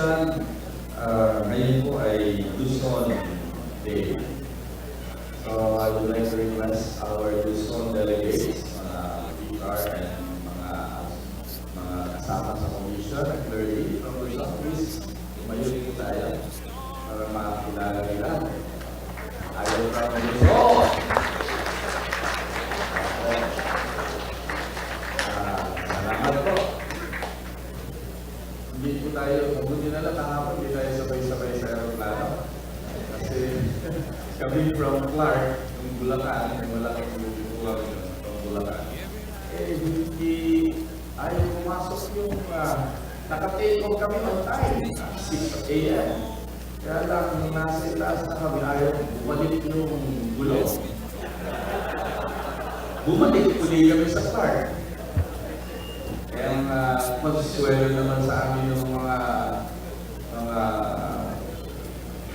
delegation, ngayon po ay Luzon Day. So I would like to request our Luzon delegates, mga Vicars and mga kasama sa commission at Clergy from Luzon, please tumayo po tayo para makakilala nila. Ayaw from Luzon! Salamat po. Hindi po tayo, mabuti na lang kahapon, hindi tayo sabay-sabay sa aeroplano. Kasi kami from Clark, yung Bulacan, yung wala kang bubuha from Bulacan. Hindi ayaw pumasok yung naka-take off kami on time, 6 a.m. Kaya lang, nung nasa itaas na kami, ayaw bumalik yung gulong. Bumalik uli kami sa Clark. Kaya masuswelo naman sa amin yung mga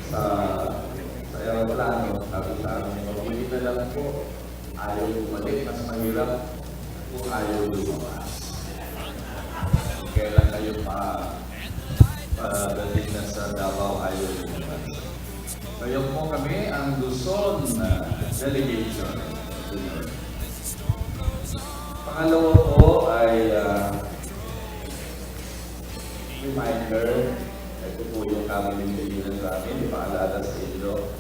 sa aeroplano, sabi sa amin, mabuti na lang po, ayaw bumalik, mas mahirap kung ayaw lumabas. Kailan kayo padating na sa Davao, ayaw lumabas. Kaya po kami ang Luzon delegation. Pangalawa po ay reminder. Ito po yung aming pilihan sa amin, paalala sa inyo.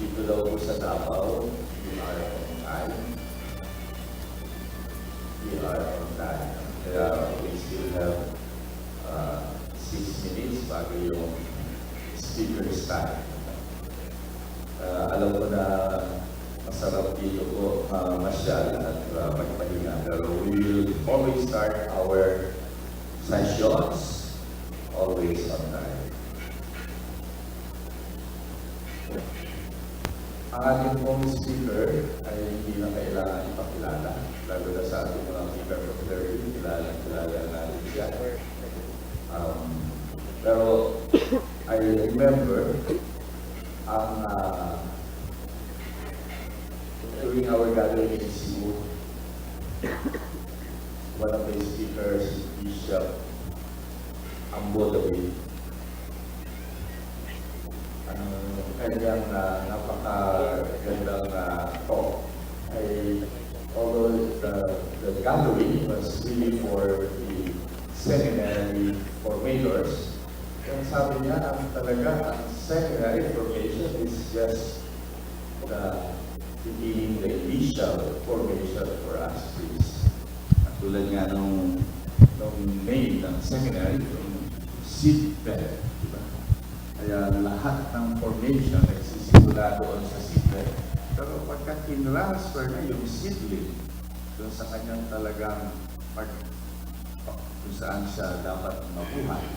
Dito daw po sa Davao, we are on time. We are on time. Kaya we still have 6 minutes bago yung speaker's time. Alam ko na masarap dito po masyal at magpahinga. Pero we will always start our sessions always on time. Ang ating pong speaker ay hindi na kailangan ipakilala. Lalo na sa ating mga speaker of Clergy, kilala natin siya. Pero I remember during our gathering in Cebu, one of the speakers, Bishop Ambodawi, kanyang napakagandang talk. Although the gathering was really for the seminary formators, ang sabi niya, ang seminary formation is just beginning the initial formation for us. At tulad nga nung name ng seminary, yung seedbed, diba? Kaya lahat ng formation ay sisimula doon sa seedbed. Pero pagka tinransfer na yung seedling doon sa kanyang talagang kung saan siya dapat mabuhay,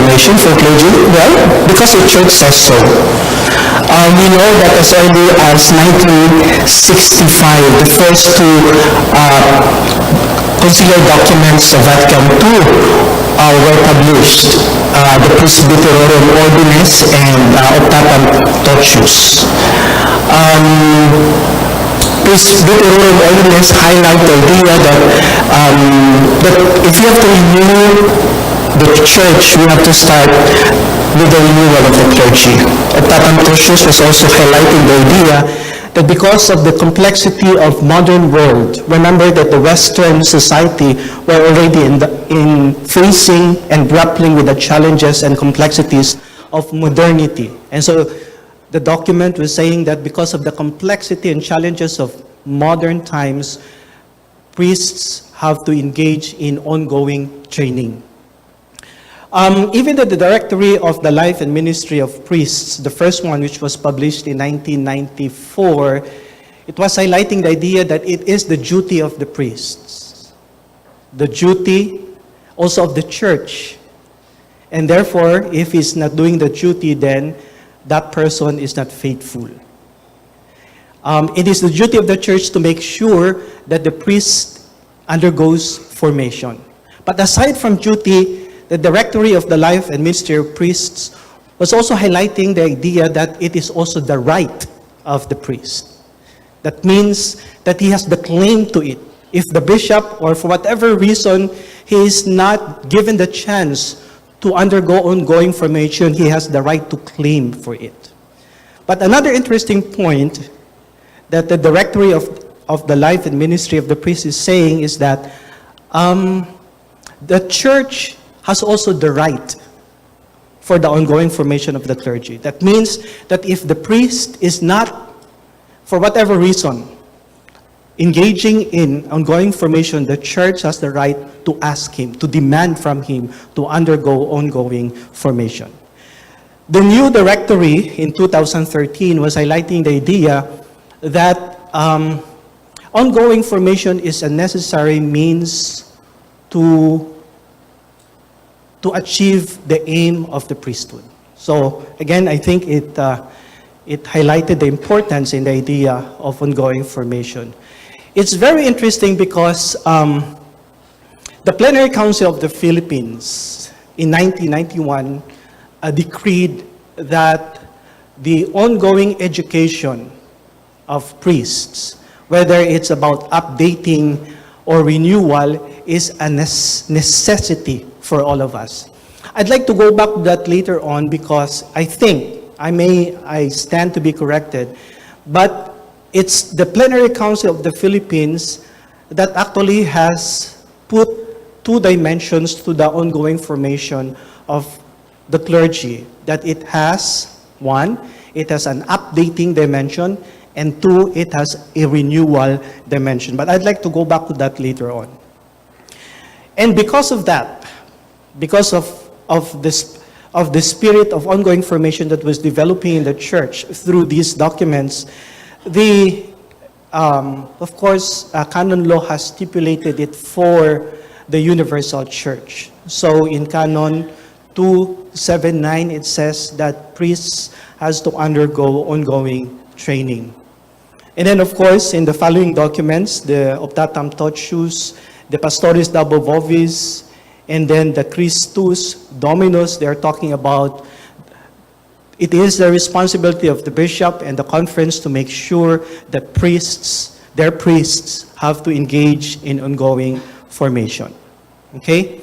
formation for clergy? Well, because the church says so. We know that as early as 1965, the first two conciliar documents of Vatican II were published, the Presbyterorum Ordinis and Optatam Totius. Presbyterorum Ordinis highlight the idea that if you have to renew the church, we have to start with the renewal of the clergy. Optatam Totius was also highlighting the idea that because of the complexity of modern world, remember that the Western society were already in facing and grappling with the challenges and complexities of modernity. And so the document was saying that because of the complexity and challenges of modern times, priests have to engage in ongoing training. Even the Directory of the Life and Ministry of Priests, the first one, which was published in 1994, it was highlighting the idea that it is the duty of the priests, the duty also of the church. And therefore, if he's not doing the duty, then that person is not faithful. It is the duty of the church to make sure that the priest undergoes formation. But aside from duty, the Directory of the Life and Ministry of Priests was also highlighting the idea that it is also the right of the priest. That means that he has the claim to it. If the bishop, or for whatever reason, he is not given the chance to undergo ongoing formation, he has the right to claim for it. But another interesting point that the Directory of the Life and Ministry of the Priest is saying is that the church has also the right for the ongoing formation of the clergy. That means that if the priest is not, for whatever reason, engaging in ongoing formation, the church has the right to ask him, to demand from him to undergo ongoing formation. The new directory in 2013 was highlighting the idea that ongoing formation is a necessary means to achieve the aim of the priesthood. So again, I think it highlighted the importance in the idea of ongoing formation. It's very interesting because the Plenary Council of the Philippines in 1991 decreed that the ongoing education of priests, whether it's about updating or renewal, is a necessity for all of us. I'd like to go back to that later on because I think, I stand to be corrected, but it's the Plenary Council of the Philippines that actually has put two dimensions to the ongoing formation of the clergy. That it has, one, it has an updating dimension, and two, it has a renewal dimension. But I'd like to go back to that later on. And because of that, because of the spirit of ongoing formation that was developing in the church through these documents, of course, canon law has stipulated it for the universal church. So in Canon 279, it says that priests has to undergo ongoing training. And then, of course, in the following documents, the Optatam Totius, the Pastoris Dabo Vovis, and then the Christus Dominus, they're talking about it is the responsibility of the bishop and the conference to make sure that their priests have to engage in ongoing formation. Okay?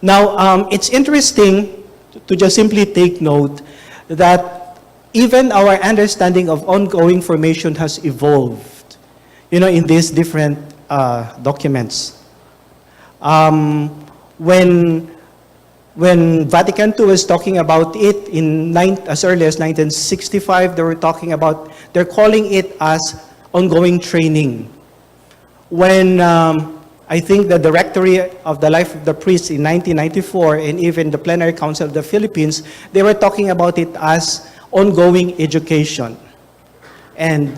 Now, it's interesting to just simply take note that even our understanding of ongoing formation has evolved, in these different documents. When Vatican II was talking about it as early as 1965, they're calling it as ongoing training. When I think the Directory of the Life of the Priest in 1994 and even the Plenary Council of the Philippines, they were talking about it as ongoing education. And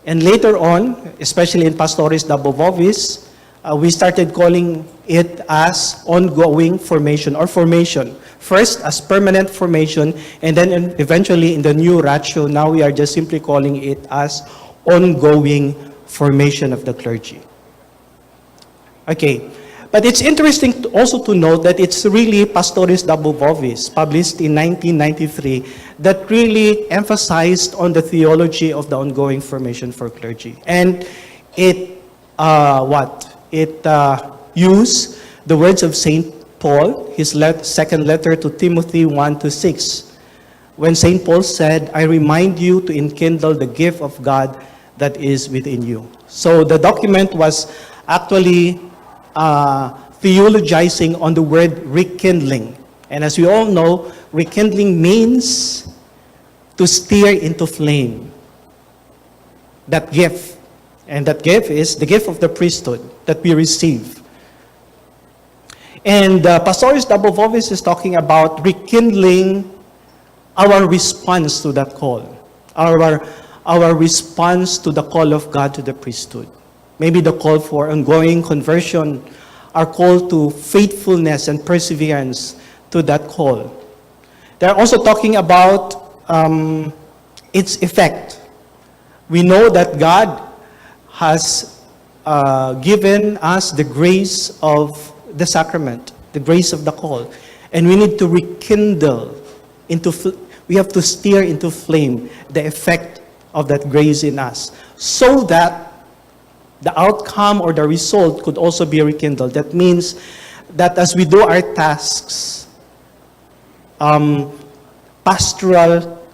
later on, especially in Pastoris Dabo Vovis, we started calling it as ongoing formation or formation. First as permanent formation, and then eventually in the new ratio, now we are just simply calling it as ongoing formation of the clergy. Okay, but it's interesting also to note that it's really Pastores Dabo Vovis, published in 1993, that really emphasized on the theology of the ongoing formation for clergy. And it used the words of St. Paul, his second letter to Timothy 1-6, when St. Paul said, I remind you to enkindle the gift of God that is within you. So the document was actually theologizing on the word rekindling. And as we all know, rekindling means to steer into flame. That gift. And that gift is the gift of the priesthood that we receive. And Pastores Dabo Vovis is talking about rekindling our response to that call. Our response to the call of God to the priesthood. Maybe the call for ongoing conversion, our call to faithfulness and perseverance to that call. They're also talking about its effect. We know that God has given us the grace of the sacrament, the grace of the call. And we need to rekindle we have to steer into flame the effect of that grace in us, so that the outcome or the result could also be rekindled. That means that as we do our tasks, pastoral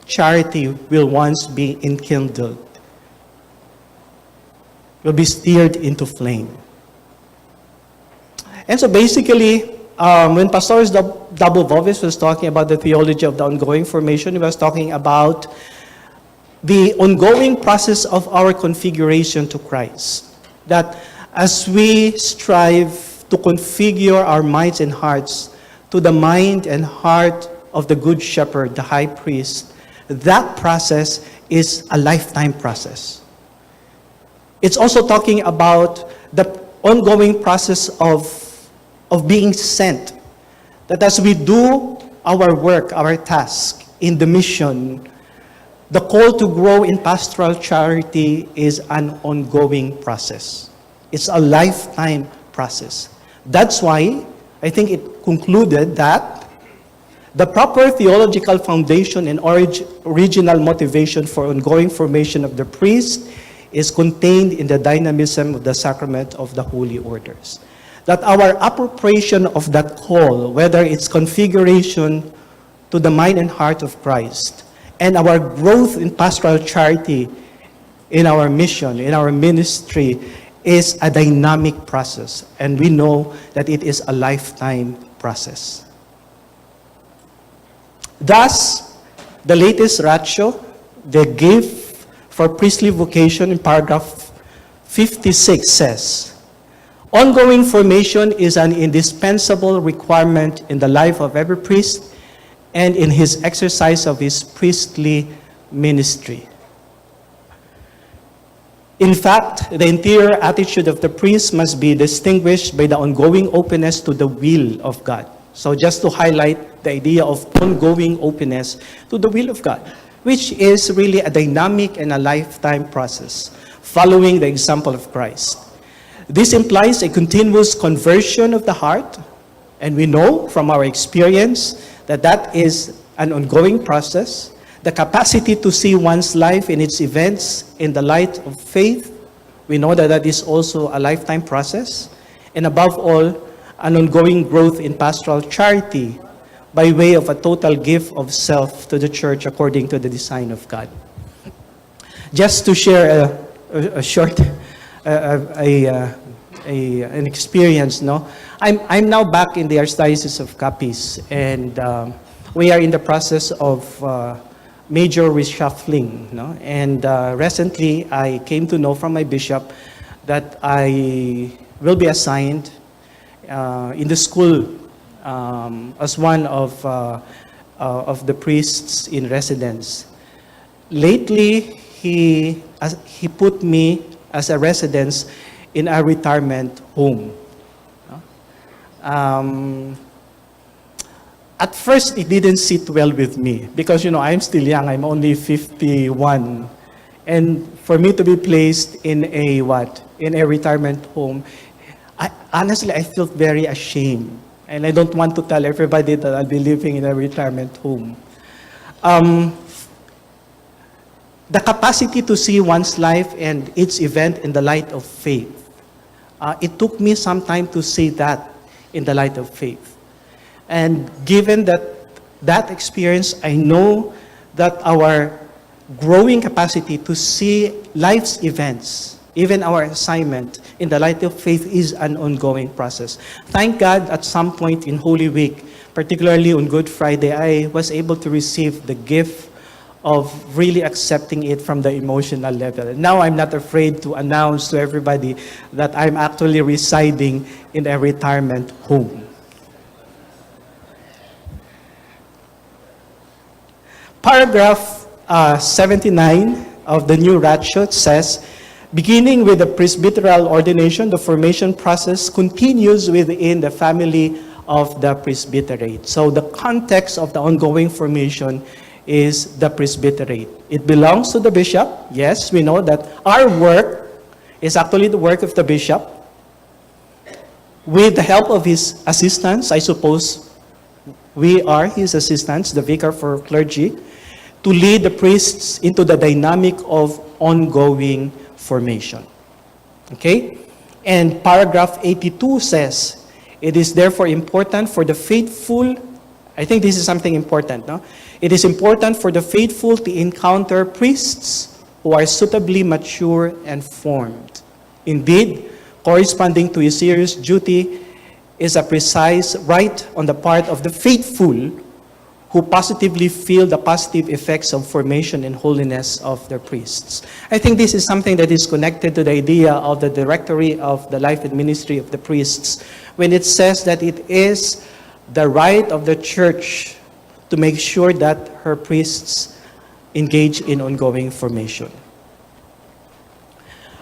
charity will once be enkindled, will be steered into flame. And so basically, when Pastores Dabo Vovis was talking about the theology of the ongoing formation, he was talking about the ongoing process of our configuration to Christ. That as we strive to configure our minds and hearts to the mind and heart of the Good Shepherd, the High Priest, that process is a lifetime process. It's also talking about the ongoing process of being sent. That as we do our work, our task in the mission, the call to grow in pastoral charity is an ongoing process. It's a lifetime process. That's why I think it concluded that the proper theological foundation and original motivation for ongoing formation of the priest is contained in the dynamism of the sacrament of the holy orders. That our appropriation of that call, whether it's configuration to the mind and heart of Christ, and our growth in pastoral charity, in our mission, in our ministry, is a dynamic process. And we know that it is a lifetime process. Thus, the latest ratio, the gift for priestly vocation in paragraph 56 says, ongoing formation is an indispensable requirement in the life of every priest and in his exercise of his priestly ministry. In fact, the interior attitude of the priest must be distinguished by the ongoing openness to the will of God. So just to highlight the idea of ongoing openness to the will of God, which is really a dynamic and a lifetime process, following the example of Christ. This implies a continuous conversion of the heart, and we know from our experience that is an ongoing process. The capacity to see one's life and its events in the light of faith, we know that is also a lifetime process. And above all, an ongoing growth in pastoral charity by way of a total gift of self to the church according to the design of God. Just to share a short an experience, no? I'm now back in the Archdiocese of Capiz, and we are in the process of major reshuffling, no? And recently, I came to know from my bishop that I will be assigned in the school as one of the priests in residence. Lately, he put me as a residence in a retirement home. At first, it didn't sit well with me because, I'm still young. I'm only 51. And for me to be placed in a retirement home, honestly, I felt very ashamed. And I don't want to tell everybody that I'll be living in a retirement home. The capacity to see one's life and its event in the light of faith. It took me some time to see that in the light of faith. And given that experience, I know that our growing capacity to see life's events, even our assignment, in the light of faith is an ongoing process. Thank God at some point in Holy Week, particularly on Good Friday, I was able to receive the gift of really accepting it from the emotional level. And now I'm not afraid to announce to everybody that I'm actually residing in a retirement home. Paragraph 79 of the new Ratio says, beginning with the presbyteral ordination, the formation process continues within the family of the presbyterate. So the context of the ongoing formation is the presbyterate. It belongs to the bishop. Yes, we know that our work is actually the work of the bishop. With the help of his assistants, I suppose we are his assistants, the vicar for clergy, to lead the priests into the dynamic of ongoing formation. Okay? And paragraph 82 says, it is therefore important for the faithful, I think this is something important, no? It is important for the faithful to encounter priests who are suitably mature and formed. Indeed, corresponding to a serious duty is a precise right on the part of the faithful who positively feel the positive effects of formation and holiness of their priests. I think this is something that is connected to the idea of the Directory of the Life and Ministry of the Priests, when it says that it is the right of the church to make sure that her priests engage in ongoing formation.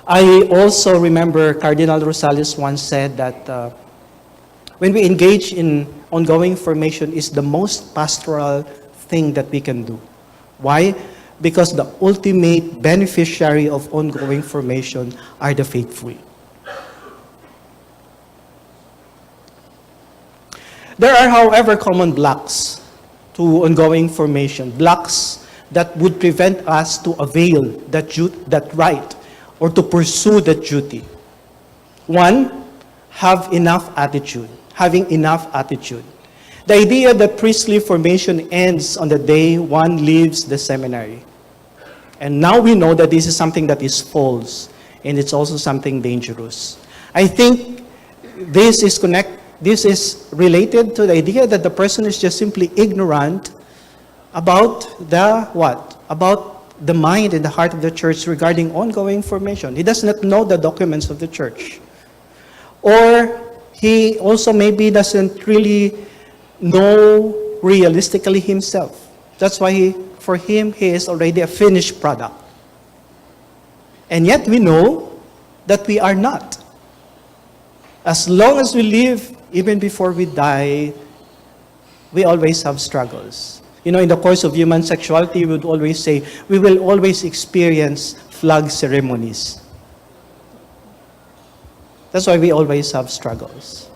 I also remember Cardinal Rosales once said that when we engage in ongoing formation is the most pastoral thing that we can do. Why? Because the ultimate beneficiary of ongoing formation are the faithful. There are, however, common blocks to ongoing formation, blocks that would prevent us to avail that right or to pursue that duty. One, having enough attitude. The idea that priestly formation ends on the day one leaves the seminary. And now we know that this is something that is false, and it's also something dangerous. I think this is related to the idea that the person is just simply ignorant about the mind and the heart of the church regarding ongoing formation. He does not know the documents of the church. Or he also maybe doesn't really know realistically himself. That's why for him, he is already a finished product. And yet we know that we are not. As long as we live, even before we die, we always have struggles. In the course of human sexuality, we would always say, we will always experience flag ceremonies. That's why we always have struggles.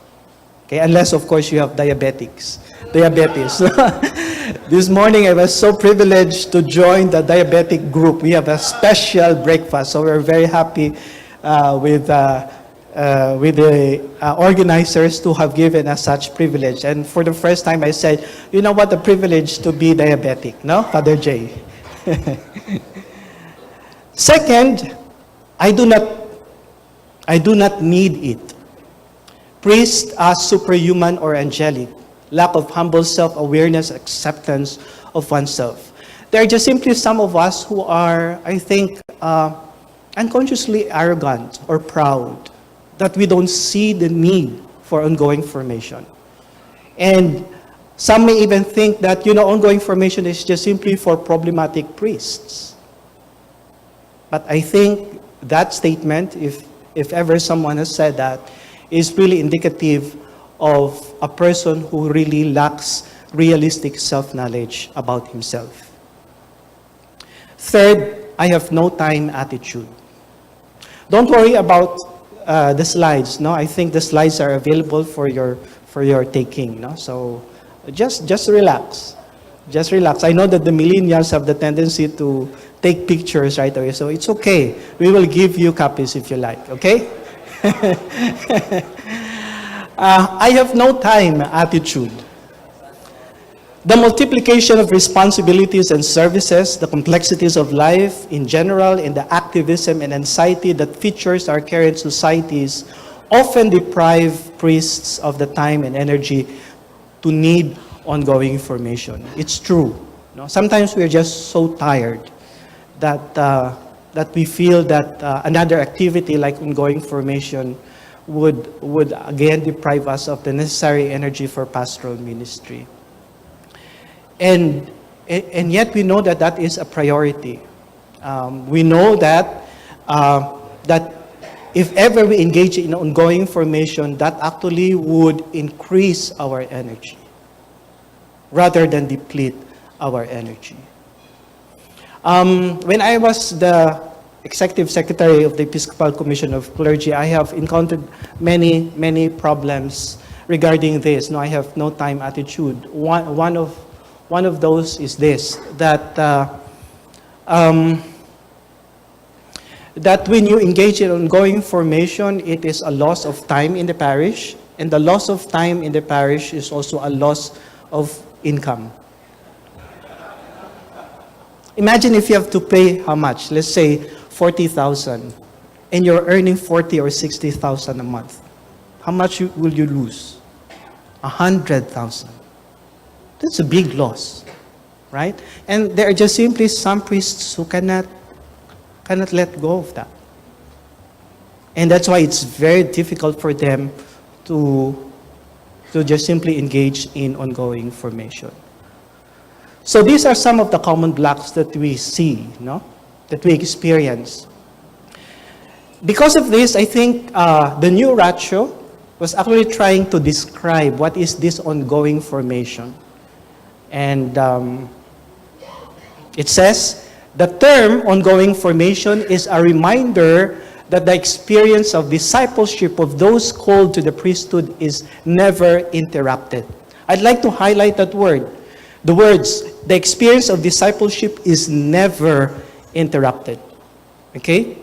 Okay, unless of course you have diabetes. This morning I was so privileged to join the diabetic group. We have a special breakfast, so we're very happy with the organizers to have given us such privilege. And for the first time I said, you know what a privilege to be diabetic, no, Father J? Second, I do not need it. Priests are superhuman or angelic. Lack of humble self-awareness, acceptance of oneself. There are just simply some of us who are, I think, unconsciously arrogant or proud, that we don't see the need for ongoing formation. And some may even think that, ongoing formation is just simply for problematic priests. But I think that statement, if if ever someone has said that, is really indicative of a person who really lacks realistic self-knowledge about himself. Third, I have no time attitude. Don't worry about the slides. No, I think the slides are available for your taking. No, so just relax. Just relax. I know that the millennials have the tendency to take pictures right away, so it's okay. We will give you copies if you like. Okay. I have no time attitude. The multiplication of responsibilities and services, the complexities of life in general, and the activism and anxiety that features our current societies often deprive priests of the time and energy to need ongoing information. It's true. No? Sometimes we're just so tired that we feel that another activity like ongoing formation would again deprive us of the necessary energy for pastoral ministry. And yet we know that that is a priority. We know that if ever we engage in ongoing formation, that actually would increase our energy rather than deplete our energy. When I was the Executive Secretary of the Episcopal Commission of Clergy, I have encountered many problems regarding this. No, I have no time attitude. One of those is this, that when you engage in ongoing formation, it is a loss of time in the parish, and the loss of time in the parish is also a loss of income. Imagine if you have to pay how much? Let's say 40,000, and you're earning 40 or 60,000 a month. How much will you lose? 100,000. That's a big loss, right? And there are just simply some priests who cannot let go of that. And that's why it's very difficult for them to just simply engage in ongoing formation. So these are some of the common blocks that we see, no? That we experience. Because of this, I think the new ratio was actually trying to describe what is this ongoing formation. And it says, the term ongoing formation is a reminder that the experience of discipleship of those called to the priesthood is never interrupted. I'd like to highlight that word. The words, the experience of discipleship is never interrupted. Okay?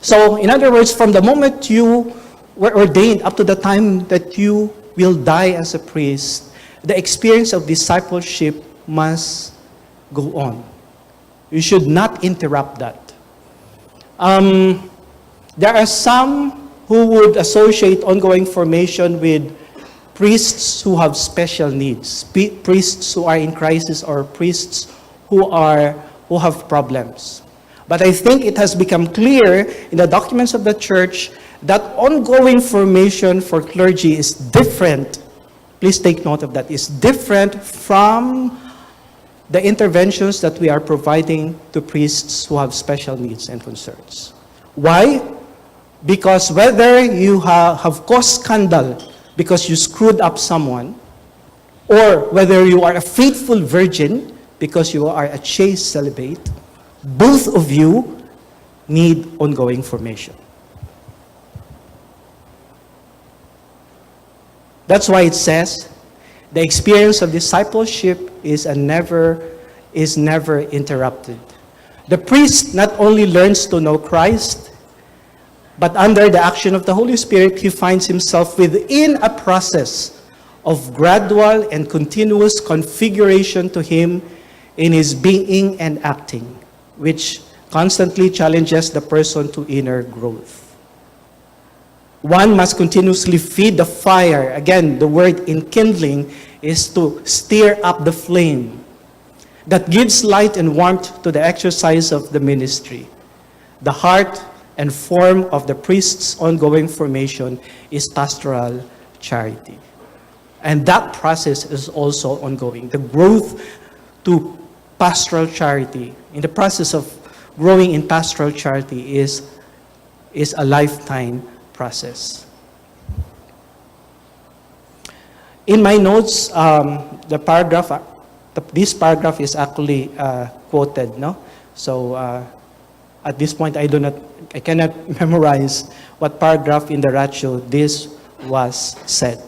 So, in other words, from the moment you were ordained up to the time that you will die as a priest, the experience of discipleship must go on. You should not interrupt that. There are some who would associate ongoing formation with priests who have special needs, priests who are in crisis, or priests who have problems. But I think it has become clear in the documents of the church that ongoing formation for clergy is different. Please take note of that. It's different from the interventions that we are providing to priests who have special needs and concerns. Why? Because whether you have caused scandal because you screwed up someone, or whether you are a faithful virgin because you are a chaste celibate, both of you need ongoing formation. That's why it says, the experience of discipleship is never interrupted. The priest not only learns to know Christ, but under the action of the Holy Spirit, he finds himself within a process of gradual and continuous configuration to him in his being and acting, which constantly challenges the person to inner growth. One must continuously feed the fire. Again, the word enkindling is to stir up the flame that gives light and warmth to the exercise of the ministry. The heart and form of the priest's ongoing formation is pastoral charity. And that process is also ongoing. The growth to pastoral charity, in the process of growing in pastoral charity is a lifetime process. In my notes, this paragraph is actually quoted, no? So at this point, I cannot memorize what paragraph in the ratio this was said.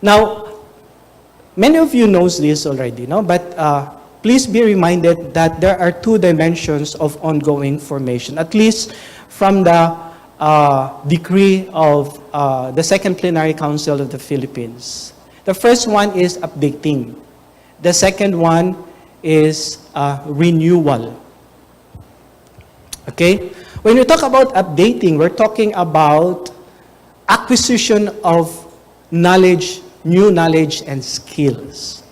Now, many of you knows this already, no? But please be reminded that there are two dimensions of ongoing formation, at least from the decree of the Second Plenary Council of the Philippines. The first one is updating. The second one is renewal. Okay? When we talk about updating, we're talking about acquisition of knowledge, new knowledge and skills.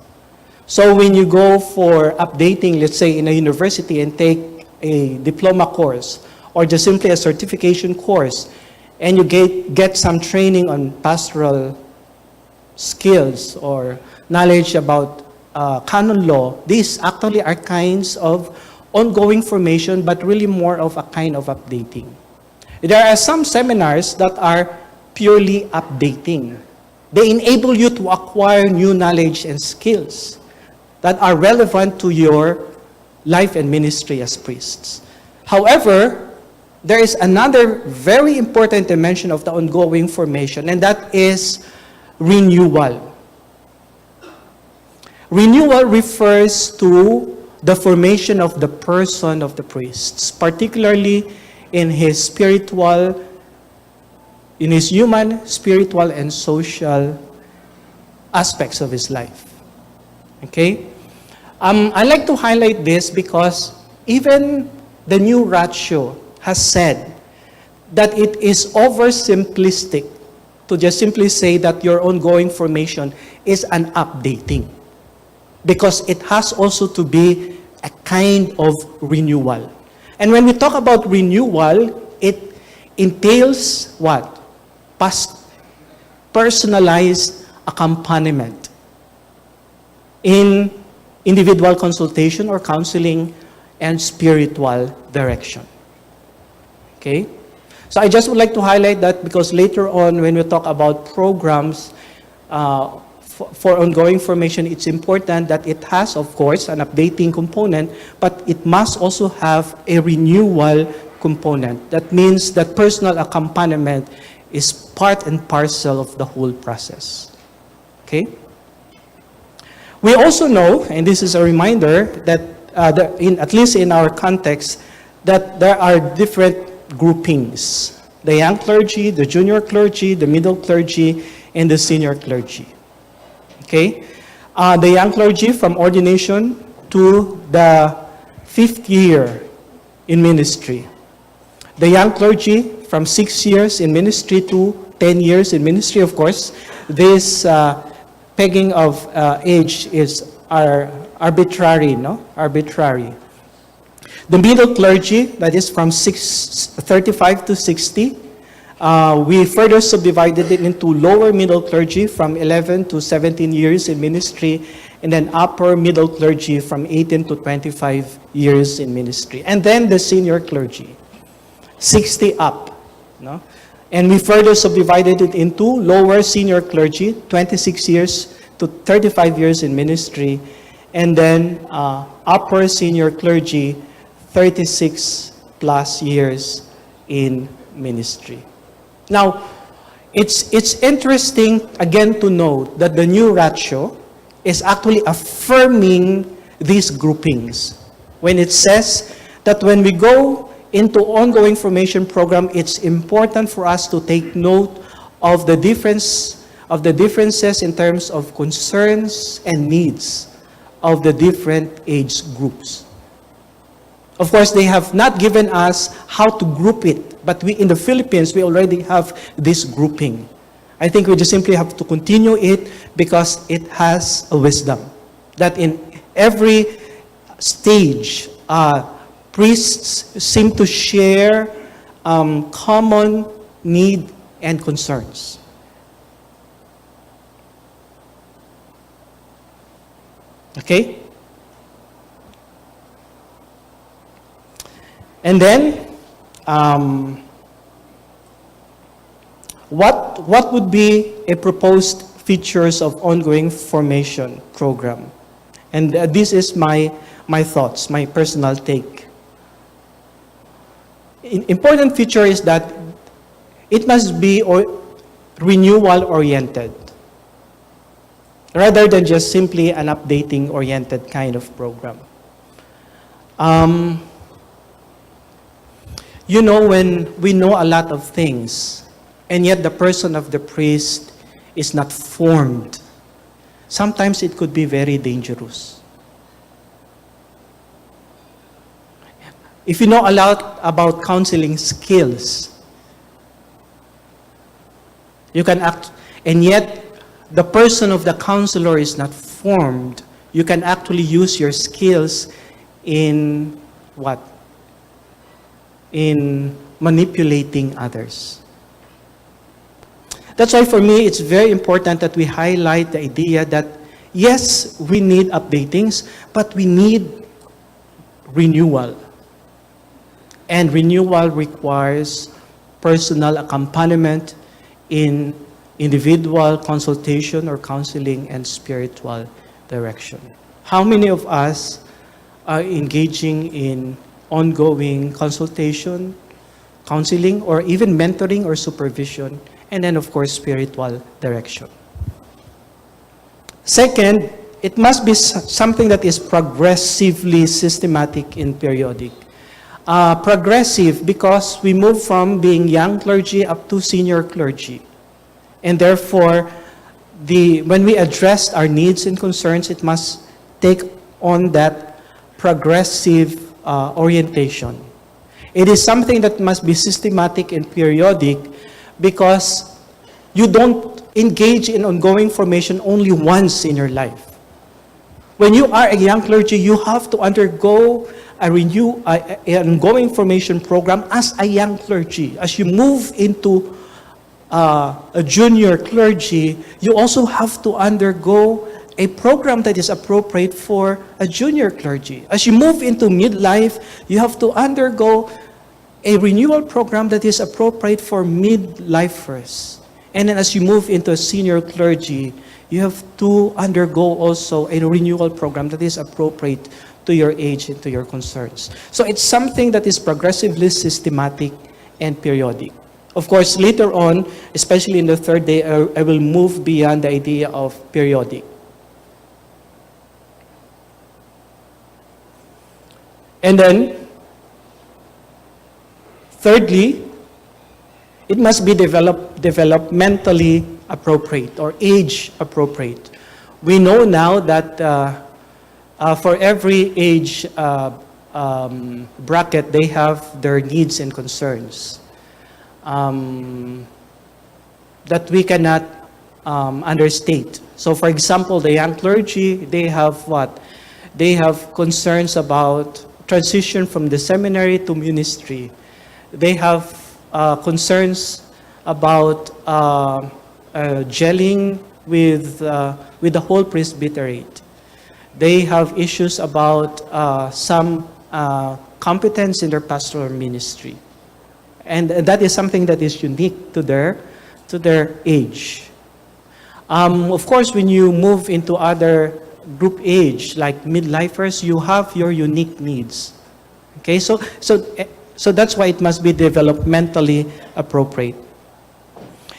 So when you go for updating, let's say in a university and take a diploma course or just simply a certification course, and you get some training on pastoral skills or knowledge about canon law, these actually are kinds of ongoing formation, but really more of a kind of updating. There are some seminars that are purely updating. They enable you to acquire new knowledge and skills that are relevant to your life and ministry as priests. However, there is another very important dimension of the ongoing formation, and that is renewal. Renewal refers to the formation of the person of the priests, particularly in his human, spiritual, and social aspects of his life. Okay? I like to highlight this because even the new ratio has said that it is oversimplistic to just simply say that your ongoing formation is an updating, because it has also to be a kind of renewal. And when we talk about renewal, it entails what? Personalized accompaniment in individual consultation or counseling and spiritual direction. Okay? So I just would like to highlight that because later on when we talk about programs for ongoing formation, it's important that it has, of course, an updating component, but it must also have a renewal component. That means that personal accompaniment is part and parcel of the whole process. Okay? We also know, and this is a reminder, that at least in our context, that there are different groupings. The young clergy, the junior clergy, the middle clergy, and the senior clergy. Okay? The young clergy from ordination to the 5th year in ministry. The young clergy from 6 years in ministry to 10 years in ministry. Of course, this pegging of age is arbitrary, no? Arbitrary. The middle clergy, that is from 35 to 60, we further subdivided it into lower middle clergy from 11 to 17 years in ministry, and then upper middle clergy from 18 to 25 years in ministry. And then the senior clergy, 60 up. No? And we further subdivided it into lower senior clergy, 26 years to 35 years in ministry, and then upper senior clergy, 36 plus years in ministry. Now, it's interesting again to note that the new ratio is actually affirming these groupings when it says that when we go into ongoing formation program, it's important for us to take note of the differences in terms of concerns and needs of the different age groups. Of course, they have not given us how to group it, but we in the Philippines, we already have this grouping. I think we just simply have to continue it because it has a wisdom that in every stage, priests seem to share common need and concerns. Okay? And then, what would be a proposed features of ongoing formation program? And this is my thoughts, my personal take. Important feature is that it must be renewal-oriented, rather than just simply an updating-oriented kind of program. When we know a lot of things, and yet the person of the priest is not formed, sometimes it could be very dangerous. If you know a lot about counseling skills, you can act, and yet the person of the counselor is not formed, you can actually use your skills in what? In manipulating others. That's why for me, it's very important that we highlight the idea that, yes, we need updatings, but we need renewal. And renewal requires personal accompaniment in individual consultation or counseling and spiritual direction. How many of us are engaging in ongoing consultation, counseling, or even mentoring or supervision, and then, of course, spiritual direction? Second, it must be something that is progressively systematic and periodic. Progressive because we move from being young clergy up to senior clergy. And therefore, when we address our needs and concerns, it must take on that progressive orientation. It is something that must be systematic and periodic because you don't engage in ongoing formation only once in your life. When you are a young clergy, you have to undergo an ongoing formation program as a young clergy. As you move into a junior clergy, you also have to undergo a program that is appropriate for a junior clergy. As you move into midlife, you have to undergo a renewal program that is appropriate for midlifers. And then as you move into a senior clergy, you have to undergo also a renewal program that is appropriate to your age and to your concerns. So it's something that is progressively systematic and periodic. Of course, later on, especially in the third day, I will move beyond the idea of periodic. And then, thirdly, it must be developmentally appropriate or age appropriate. We know now that for every age bracket, they have their needs and concerns that we cannot understate. So for example, the young clergy, they have what? They have concerns about transition from the seminary to ministry. They have concerns about gelling with the whole presbyterate. They have issues about some competence in their pastoral ministry. And that is something that is unique to their age. Of course, when you move into other group age, like midlifers, you have your unique needs. Okay, so that's why it must be developmentally appropriate.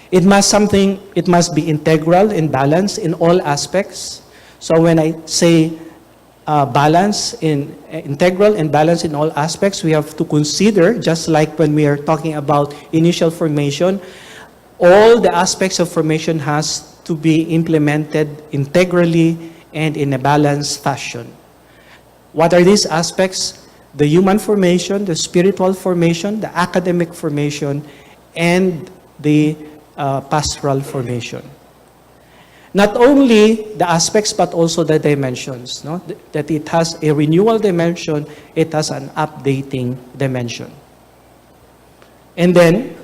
It must be integral and balanced in all aspects. So when I say integral and balance in all aspects, we have to consider, just like when we are talking about initial formation, all the aspects of formation has to be implemented integrally and in a balanced fashion. What are these aspects? The human formation, the spiritual formation, the academic formation, and the pastoral formation. Not only the aspects, but also the dimensions. No? That it has a renewal dimension, it has an updating dimension. And then,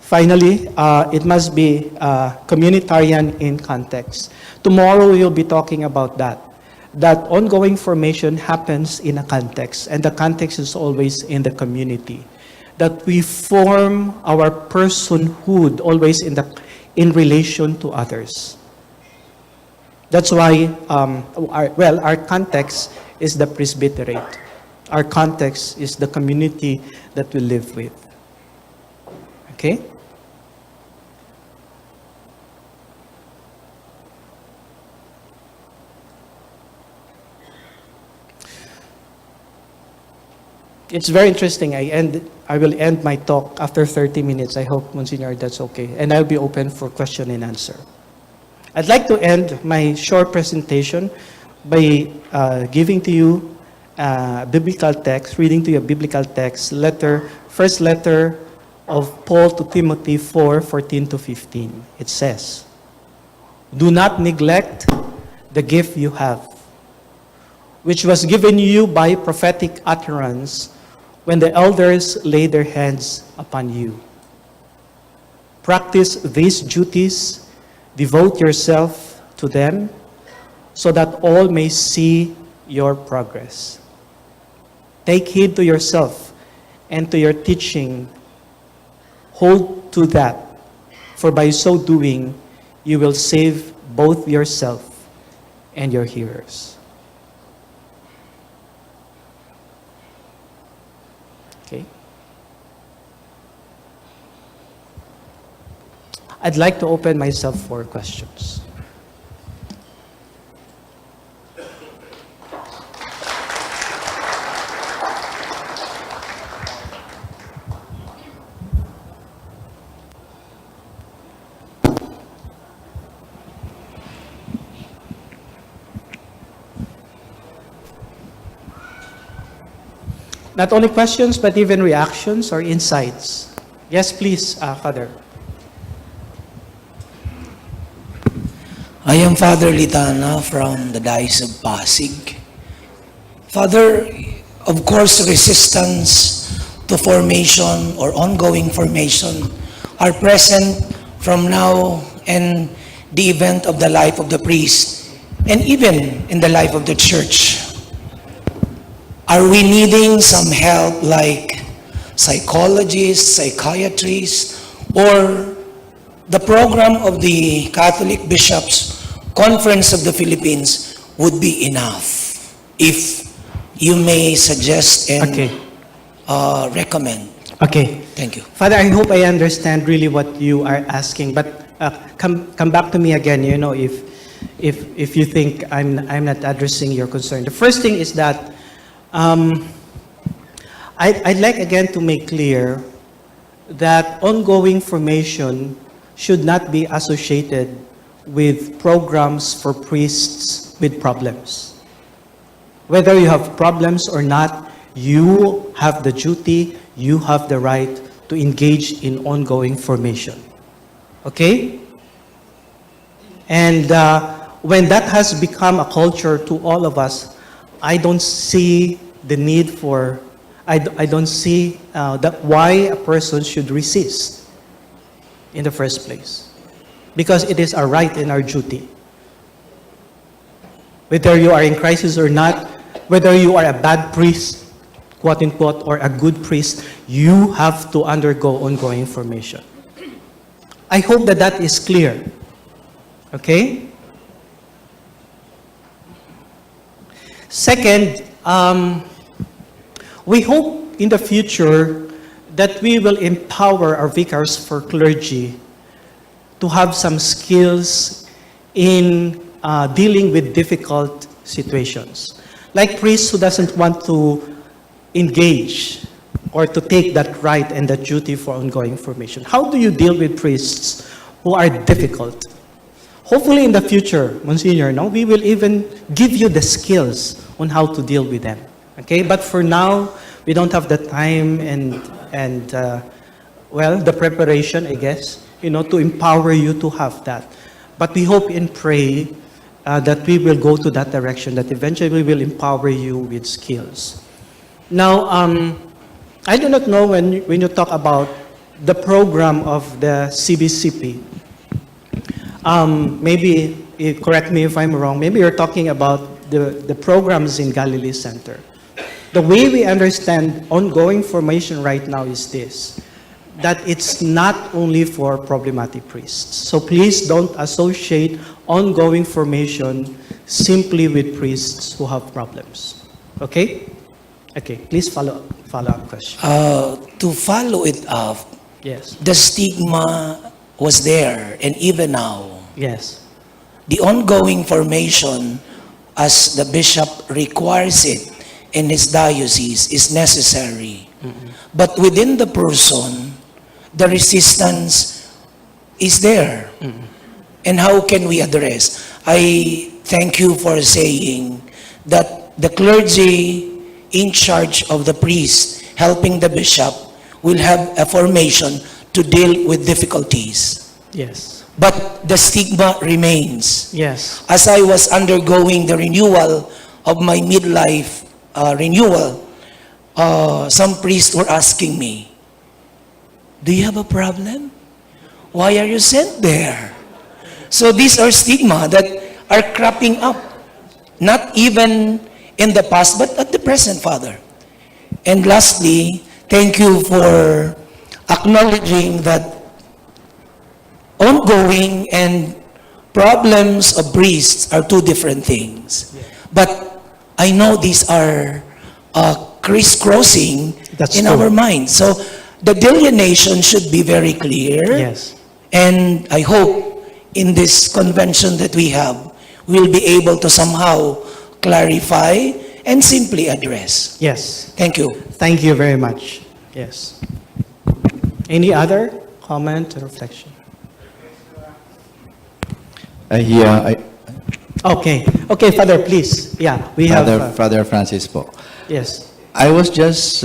finally, it must be communitarian in context. Tomorrow we'll be talking about that. that ongoing formation happens in a context, and the context is always in the community. That we form our personhood always in relation to others. That's why, our context is the presbyterate. Our context is the community that we live with. Okay? It's very interesting. I will end my talk after 30 minutes. I hope, Monsignor, that's okay. And I'll be open for question and answer. I'd like to end my short presentation by giving to you a biblical text, reading to you a biblical text, first letter of Paul to Timothy 4:14-15. It says, "Do not neglect the gift you have, which was given you by prophetic utterance when the elders laid their hands upon you. Practice these duties, devote yourself to them, so that all may see your progress. Take heed to yourself and to your teaching. Hold to that, for by so doing, you will save both yourself and your hearers." Okay. I'd like to open myself for questions. Not only questions, but even reactions or insights. Yes, please, Father. I am Father Litana from the Diocese of Pasig. Father, of course, resistance to formation or ongoing formation are present from now and the event of the life of the priest and even in the life of the church. Are we needing some help like psychologists, psychiatrists, or the program of the Catholic Bishops' Conference of the Philippines would be enough? If you may suggest and recommend. Okay. Thank you. Father, I hope I understand really what you are asking, but come back to me again, if you think I'm not addressing your concern. The first thing is that I'd like again to make clear that ongoing formation should not be associated with programs for priests with problems. Whether you have problems or not, you have the duty, you have the right to engage in ongoing formation. Okay? And when that has become a culture to all of us, I don't see the need for, I don't see that why a person should resist in the first place. Because it is our right and our duty. Whether you are in crisis or not, whether you are a bad priest, quote unquote, or a good priest, you have to undergo ongoing formation. I hope that that is clear. Okay? Second, we hope in the future that we will empower our vicars for clergy to have some skills in dealing with difficult situations. Like priests who doesn't want to engage or to take that right and that duty for ongoing formation. How do you deal with priests who are difficult? Hopefully in the future, Monsignor, we will even give you the skills on how to deal with them. Okay, but for now, we don't have the time and the preparation, I guess, to empower you to have that. But we hope and pray that we will go to that direction, that eventually we will empower you with skills. Now, I do not know when you talk about the program of the CBCP. Maybe, correct me if I'm wrong, maybe you're talking about the programs in Galilee Center. The way we understand ongoing formation right now is this, that it's not only for problematic priests. So please don't associate ongoing formation simply with priests who have problems. Okay? Okay, please follow up question. To follow it up, Yes. the stigma was there, and even now, Yes. the ongoing formation, as the bishop requires it in his diocese, is necessary. But within the person, the resistance is there. And how can we address? I thank you for saying that the clergy in charge of the priest, helping the bishop, will have a formation to deal with difficulties. Yes. But the stigma remains. Yes. As I was undergoing the renewal of my midlife renewal, some priests were asking me, "Do you have a problem? Why are you sent there?" So these are stigma that are cropping up, not even in the past, but at the present, Father. And lastly, thank you for acknowledging that ongoing and problems of priests are two different things. But I know these are crisscrossing That's in true. our minds. So the delineation should be very clear. Yes. And I hope in this convention that we have, we'll be able to somehow clarify and simply address. Yes. Thank you. Thank you very much. Yes. Any other comment or reflection? Okay. Okay, Father, please. Yeah, we have. Father Francis po. Yes. I was just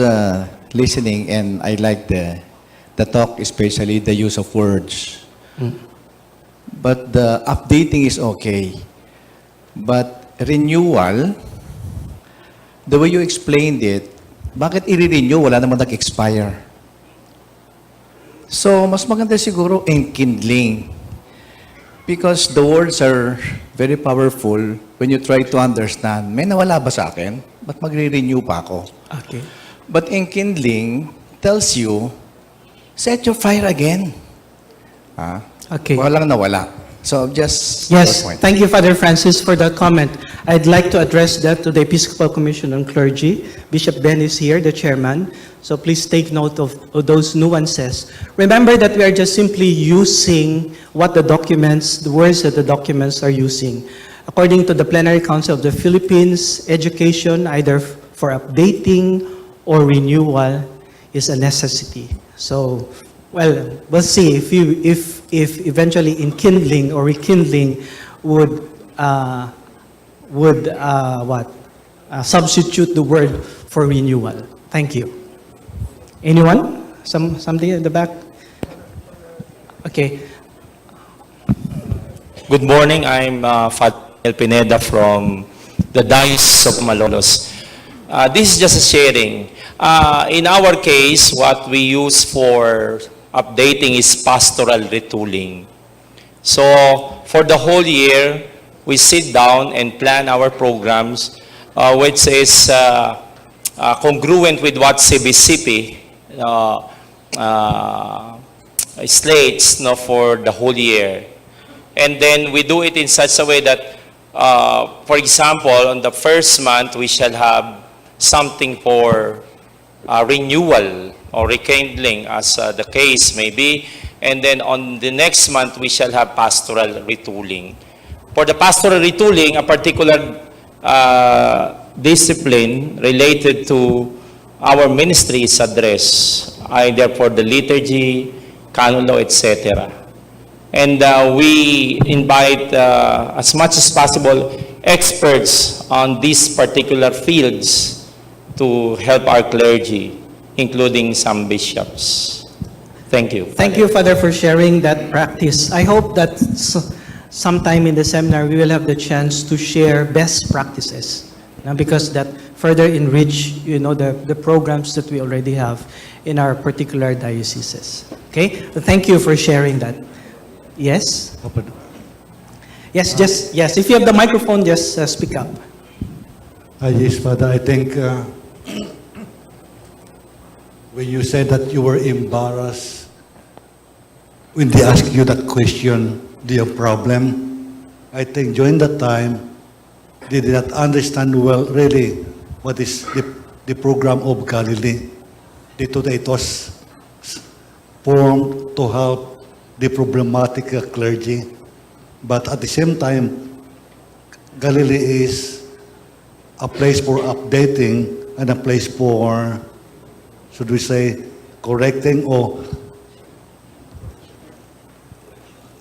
listening and I like the talk, especially the use of words. But the updating is okay. But renewal, the way you explained it, bakit i-renew? Wala naman nag-expire. So, mas maganda siguro enkindling. Because the words are very powerful when you try to understand, may nawala ba sa akin? Ba't magre-renew pa ako? Okay. But enkindling tells you, set your fire again. Okay. Walang nawala. So just Yes, that point. thank you, Father Francis, for that comment. I'd like to address that to the Episcopal Commission on Clergy. Bishop Ben is here, the chairman, so please take note of those nuances. Remember that we are just simply using what the documents, the words that the documents are using. According to the Plenary Council of the Philippines, education, either for updating or renewal, is a necessity. So, well, we'll see if eventually enkindling or rekindling would substitute the word for renewal. Thank you. Anyone? Something at the back? Okay. Good morning. I'm Father Pineda from the Diocese of Malolos. This is just a sharing. In our case, what we use for updating is pastoral retooling. So, for the whole year, we sit down and plan our programs, which is congruent with what CBCP slates for the whole year. And then we do it in such a way that, for example, on the first month, we shall have something for renewal or rekindling, as the case may be. And then on the next month, we shall have pastoral retooling. For the pastoral retooling, a particular discipline related to our ministry is addressed, either for the liturgy, canon law, etc. And we invite, as much as possible, experts on these particular fields to help our clergy, including some bishops. Thank you. Thank you, Father, for sharing that practice. I hope that sometime in the seminar, we will have the chance to share best practices, because that further enrich, the programs that we already have in our particular dioceses. Okay? Thank you for sharing that. Yes? Yes, if you have the microphone, just speak up. Yes, Father, I think when you said that you were embarrassed when they asked you that question, do you have problem? I think during that time, they did not understand well really what is the program of Galilee. They thought it was formed to help the problematic clergy. But at the same time, Galilee is a place for updating and a place for, should we say, correcting or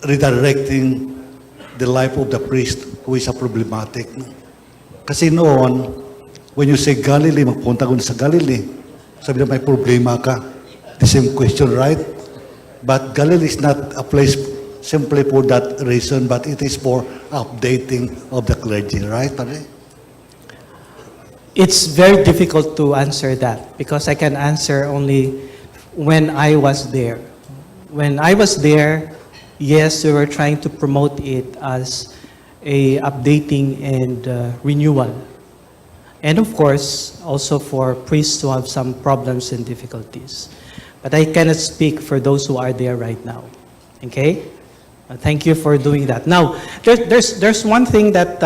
redirecting the life of the priest who is a problematic. Kasi noon, when you say Galilee, magpunta ko sa Galilee, sabi na may problema ka. The same question, right? But Galilee is not a place simply for that reason, but it is for updating of the clergy, right? It's very difficult to answer that because I can answer only when I was there. When I was there, yes, we were trying to promote it as a updating and renewal. And of course, also for priests who have some problems and difficulties. But I cannot speak for those who are there right now. Okay? Thank you for doing that. Now, there's one thing that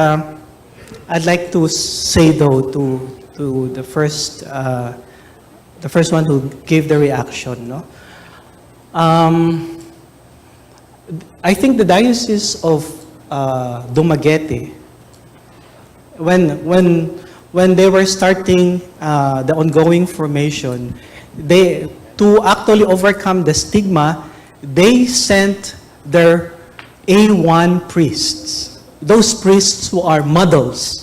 I'd like to say though to the first one who gave the reaction. No? I think the Diocese of Dumaguete, when they were starting the ongoing formation, to actually overcome the stigma, they sent their A1 priests, those priests who are models,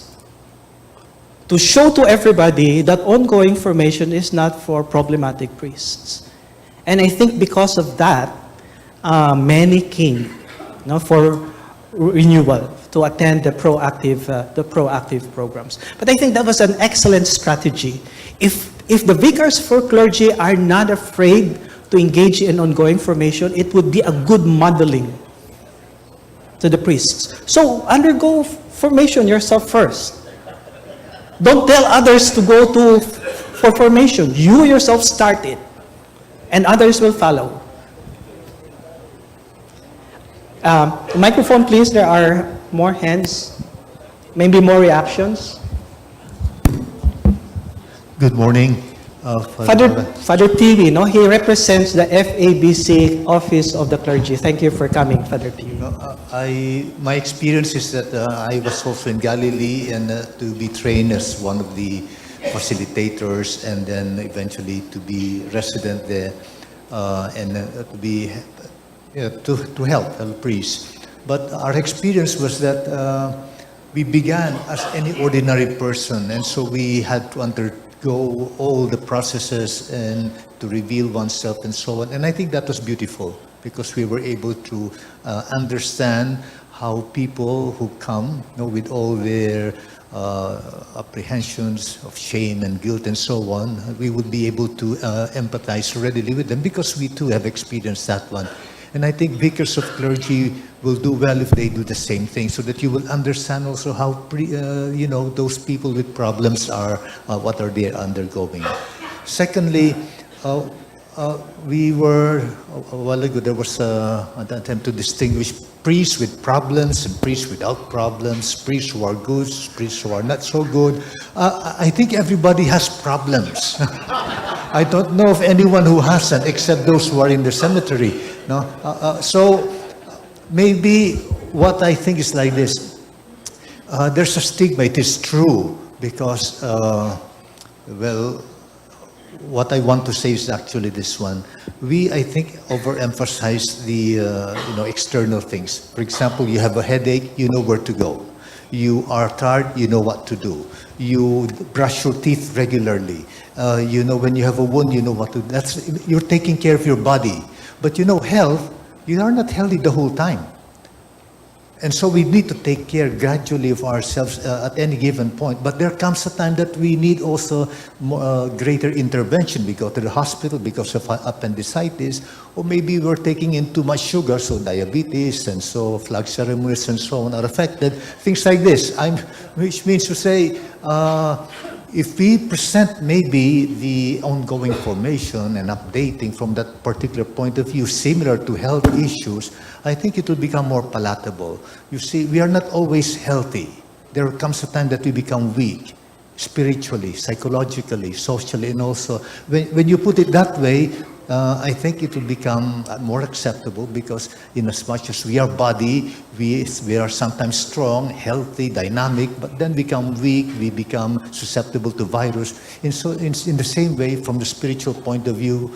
to show to everybody that ongoing formation is not for problematic priests. And I think because of that, many came for renewal to attend the proactive programs. But I think that was an excellent strategy. If the vicars for clergy are not afraid to engage in ongoing formation, it would be a good modeling to the priests. So undergo formation yourself first. Don't tell others to go for formation. You yourself start it, and others will follow. Microphone, please. There are more hands, maybe more reactions. Good morning. Father TV, no? He represents the FABC Office of the Clergy. Thank you for coming, Father TV. My experience is that I was also in Galilee and to be trained as one of the facilitators and then eventually to be resident there and to be to help the priests. But our experience was that we began as any ordinary person, and so we had to undergo all the processes and to reveal oneself and so on. And I think that was beautiful because we were able to understand how people who come, with all their apprehensions of shame and guilt and so on, we would be able to empathize readily with them because we too have experienced that one. And I think vicars of clergy will do well if they do the same thing, so that you will understand also how those people with problems are, what are they undergoing. Secondly, we were a while ago. There was an attempt to distinguish priests with problems and priests without problems, priests who are good, priests who are not so good. I think everybody has problems. I don't know of anyone who hasn't, except those who are in the cemetery. No, so maybe what I think is like this. There's a stigma. It is true because, what I want to say is actually this one. We, I think, overemphasize the external things. For example, you have a headache, you know where to go. You are tired, you know what to do. You brush your teeth regularly. When you have a wound, you know what to do. You're taking care of your body. But health, you are not healthy the whole time. And so we need to take care gradually of ourselves at any given point. But there comes a time that we need also greater intervention. We go to the hospital because of appendicitis, or maybe we're taking in too much sugar, so diabetes, and so flag ceremonies and so on are affected. Things like this, which means to say, if we present maybe the ongoing formation and updating from that particular point of view, similar to health issues, I think it will become more palatable. You see, we are not always healthy. There comes a time that we become weak, spiritually, psychologically, socially, and also, when you put it that way, I think it will become more acceptable, because in as much as we are body, we are sometimes strong, healthy, dynamic, but then become weak, we become susceptible to virus. And so in the same way, from the spiritual point of view,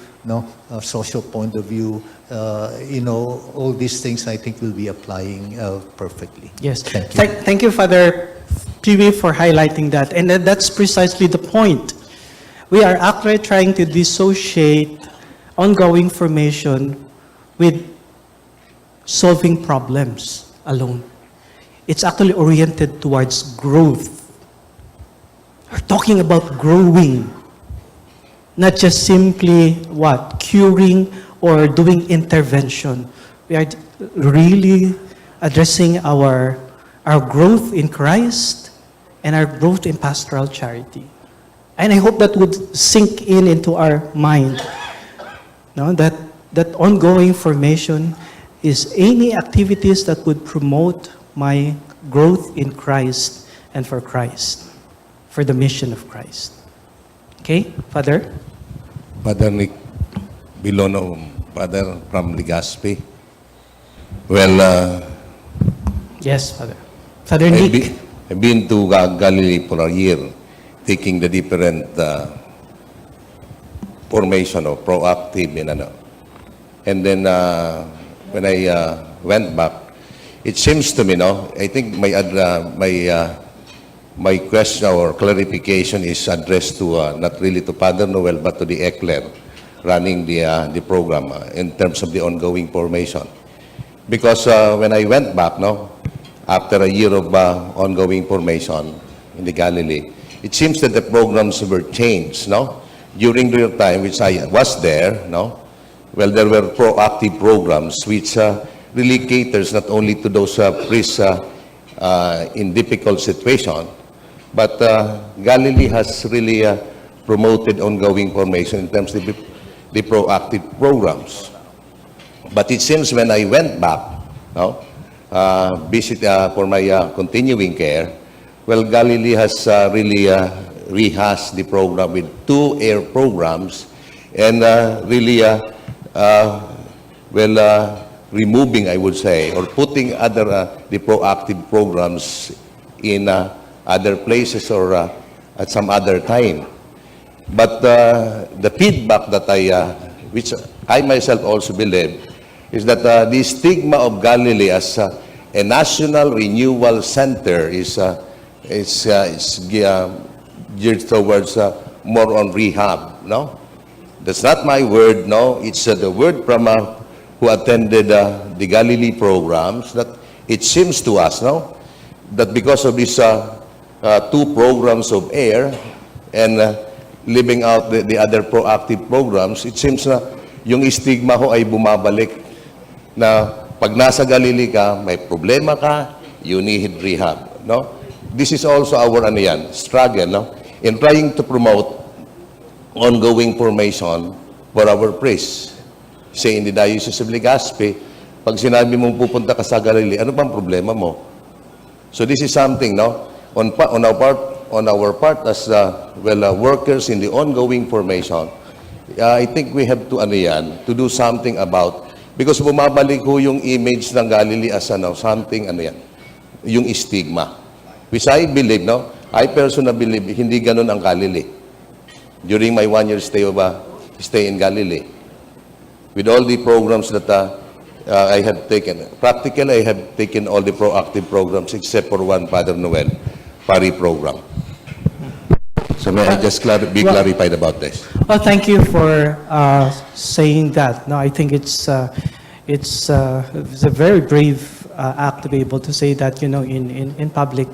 social point of view, all these things I think will be applying perfectly. Yes. Thank you. Thank you, Father PV, for highlighting that. And that's precisely the point. We are actually trying to dissociate ongoing formation with solving problems alone. It's actually oriented towards growth. We're talking about growing, not just simply curing or doing intervention. We are really addressing our growth in Christ and our growth in pastoral charity. And I hope that would sink into our mind. That ongoing formation is any activities that would promote my growth in Christ and for Christ, for the mission of Christ. Okay, Father? Father Nick Bilono, Father from Legazpi. Well, Yes, Father. Father Nick. I've been to Galilee for a year, taking the different formation of proactive and then when I went back, it seems to me I think my question or clarification is addressed to not really to Father Noel but to the ECLER running the program in terms of the ongoing formation, because when I went back after a year of ongoing formation in the Galilee, it seems that the programs were changed during your time, which I was there, well, there were proactive programs which really caters not only to those priests in difficult situation, but Galilee has really promoted ongoing formation in terms of the proactive programs. But it seems when I went back, visit for my continuing care, well, Galilee has really rehashed the program with 2 air programs and really removing, I would say, or putting the proactive programs in other places or at some other time. But the feedback that which I myself also believe, is that the stigma of Galilee as a national renewal center is geared towards more on rehab. That's not my word. It's the word from who attended the Galilee programs, that it seems to us that because of these 2 programs of air and leaving out the other proactive programs, it seems na yung stigma ho ay bumabalik na pag nasa Galilee ka, may problema ka, you need rehab. This is also our struggle in trying to promote ongoing formation for our priests. Say in the Diocese of Legazpi, pag sinabi mong pupunta ka sa Galilee, ano bang problema mo? So this is something on our part as workers in the ongoing formation. I think we have to to do something about, because bumabalik ho yung image ng Galilee as something yung stigma. Which I believe, I personally believe, hindi ganun ang Galilee. During my 1-year stay in Galilee, with all the programs that I have taken, practically I have taken all the proactive programs except for one Father Noel Pari program. So may I just be clarified about this? Well, thank you for saying that. No, I think it's a very brave act to be able to say that, in public.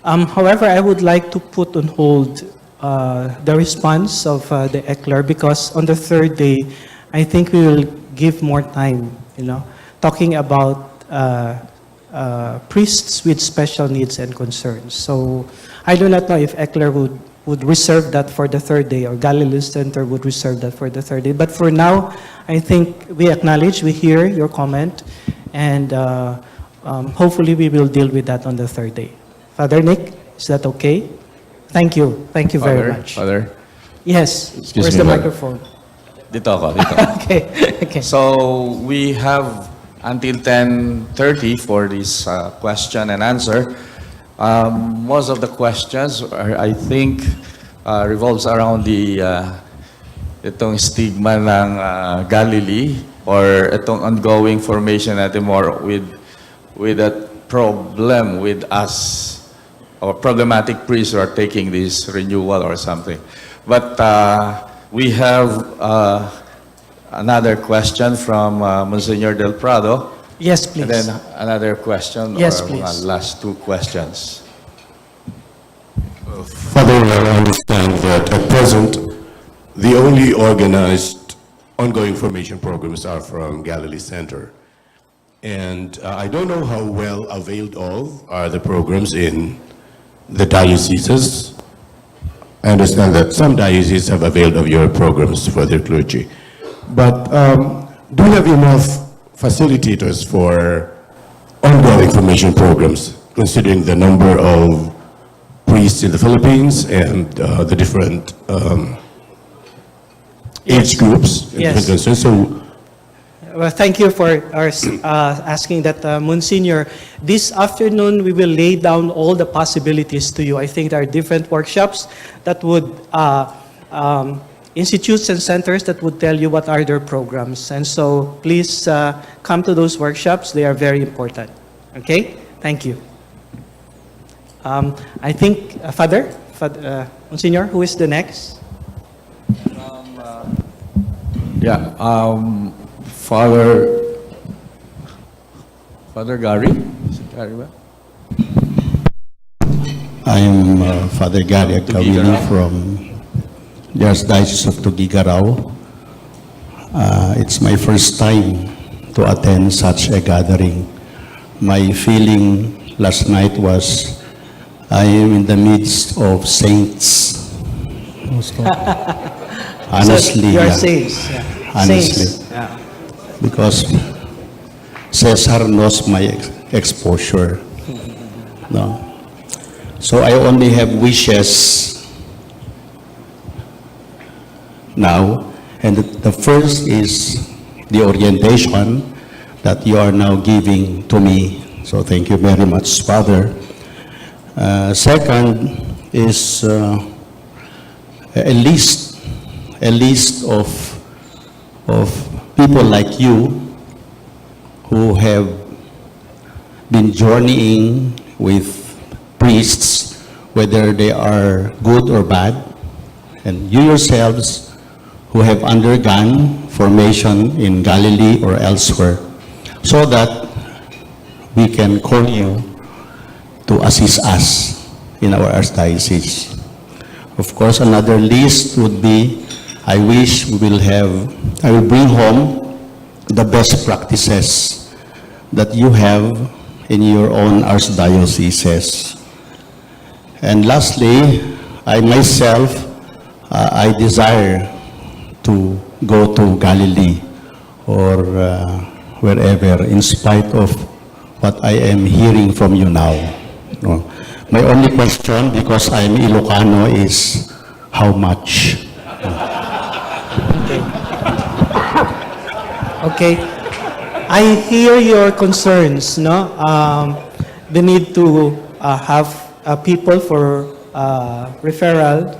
However, I would like to put on hold the response of the ECLER, because on the third day, I think we will give more time, talking about priests with special needs and concerns. So I do not know if ECLER would reserve that for the third day, or Galilee Center would reserve that for the third day. But for now, I think we acknowledge, we hear your comment, and hopefully we will deal with that on the third day. Father Nick, is that okay? Thank you. Thank you very much. Father? Yes, Excuse where's me, the Father. microphone? Dito ako. Okay. So we have until 10:30 for this question and answer. Most of the questions I think revolves around itong stigma ng Galilee, or itong ongoing formation natin more with that problem with us, or problematic priests who are taking this renewal or something. But we have another question from Monsignor Del Prado. Yes, please. And then another question, Yes, or please. last two questions. Father, I understand that at present, the only organized ongoing formation programs are from Galilee Center. And I don't know how well availed all are the programs in the dioceses. I understand that some dioceses have availed of your programs for their clergy. But do you have enough facilitators for ongoing formation programs, considering the number of priests in the Philippines and the different age groups and Yes. different concerns? So Well, thank you for asking that, Monsignor. This afternoon, we will lay down all the possibilities to you. I think there are different workshops that would, institutes and centers that would tell you what are their programs. And so please come to those workshops. They are very important. Okay? Thank you. I think, Father, Monsignor, who is the next? Yeah, Father Gary? Is it Gary ba? I'm Father Gary Agkawili Tuguegarao. from the Archdiocese of Tuguegarao. It's my first time to attend such a gathering. My feeling last night was I am in the midst of saints. Honestly, So, you're yeah. saints. Yeah. Honestly. Saints. Yeah. Because Cesar knows my exposure. No. So I only have wishes now, and the first is the orientation that you are now giving to me. So thank you very much, Father. Second is a list of people like you who have been journeying with priests, whether they are good or bad, and you yourselves who have undergone formation in Galilee or elsewhere, so that we can call you to assist us in our archdiocese. Of course, another list would be, I wish I will bring home the best practices that you have in your own archdioceses. And lastly, I myself, I desire to go to Galilee or wherever, in spite of what I am hearing from you now. No. My only question, because I'm Ilocano, is how much? Okay. I hear your concerns, no? The need to have people for referral,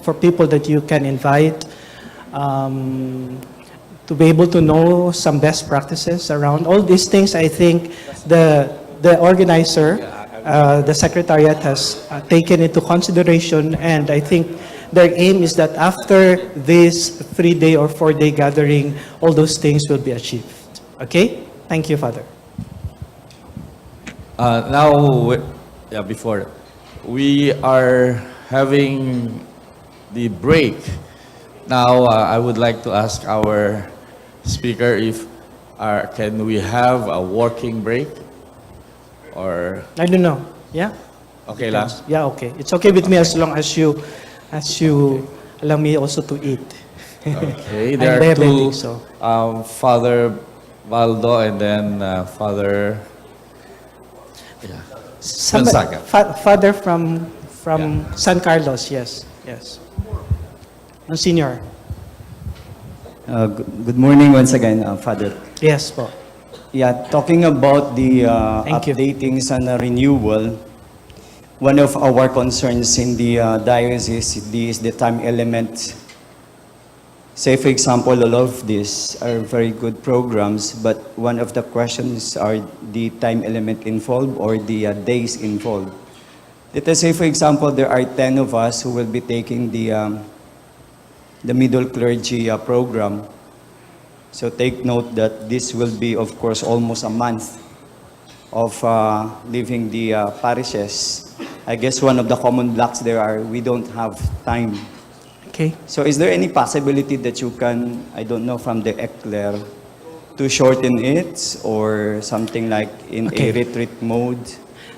for people that you can invite, to be able to know some best practices around. All these things, I think the organizer, the Secretariat has taken into consideration, and I think their aim is that after this 3-day or 4-day gathering, all those things will be achieved. Okay? Thank you, Father. Before, we are having the break. Now, I would like to ask our speaker if can we have a working break? Or I don't know. Yeah? okay lang? Yeah, okay. It's okay with me as long as you allow me also to eat. Okay, I'm there are two, diabetic, so. Father Baldo and then Father Gonzaga. Father from San Carlos, yes. Monsignor. Good morning once again, Father. Yes po. Yeah, talking about the Thank you. updatings and renewal, one of our concerns in the diocese is the time element. Say, for example, all of these are very good programs, but one of the questions are the time element involved or the days involved. Let us say, for example, there are 10 of us who will be taking the middle clergy program. So take note that this will be, of course, almost a month of leaving the parishes. I guess one of the common blocks there are we don't have time. Okay. So is there any possibility that you can, I don't know, from the eclair, to shorten it or something like in Okay. a retreat mode?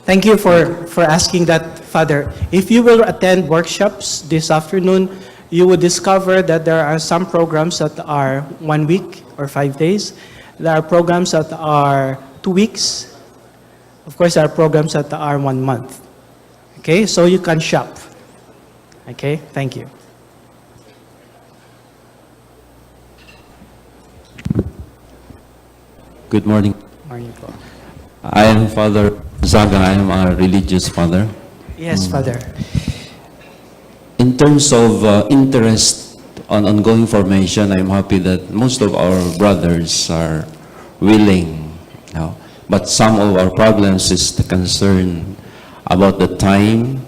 Thank you for asking that, Father. If you will attend workshops this afternoon, you will discover that there are some programs that are 1 week or 5 days. There are programs that are 2 weeks. Of course, there are programs that are 1 month. Okay, so you can shop. Okay, thank you. Good morning. Morning po. I am Father Zaga. I am a religious father. Yes, Father. In terms of interest on ongoing formation, I'm happy that most of our brothers are willing now. But some of our problems is the concern about the time,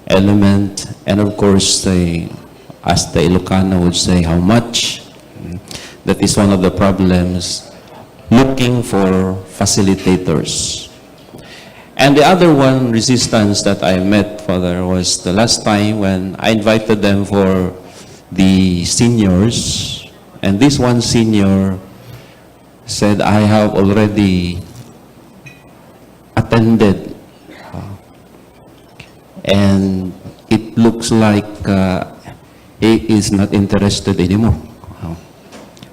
element, and of course, as the Ilocano would say, how much. That is one of the problems, looking for facilitators. And the other one resistance that I met, Father, was the last time when I invited them for the seniors, and this one senior said, I have already attended, and it looks like he is not interested anymore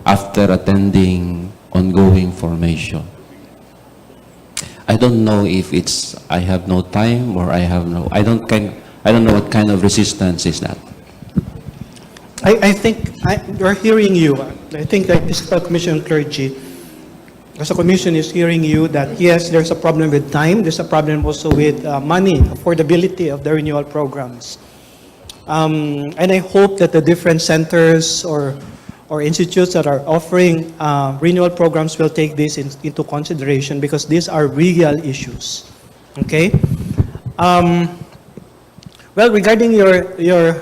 after attending ongoing formation. I don't know if it's I have no time or I don't know what kind of resistance is that. I think we're hearing you. I think that this Commission on Clergy, as a commission, is hearing you that yes, there's a problem with time. There's a problem also with money, affordability of the renewal programs. And I hope that the different centers or institutes that are offering renewal programs will take this into consideration because these are real issues. Okay? Well, regarding your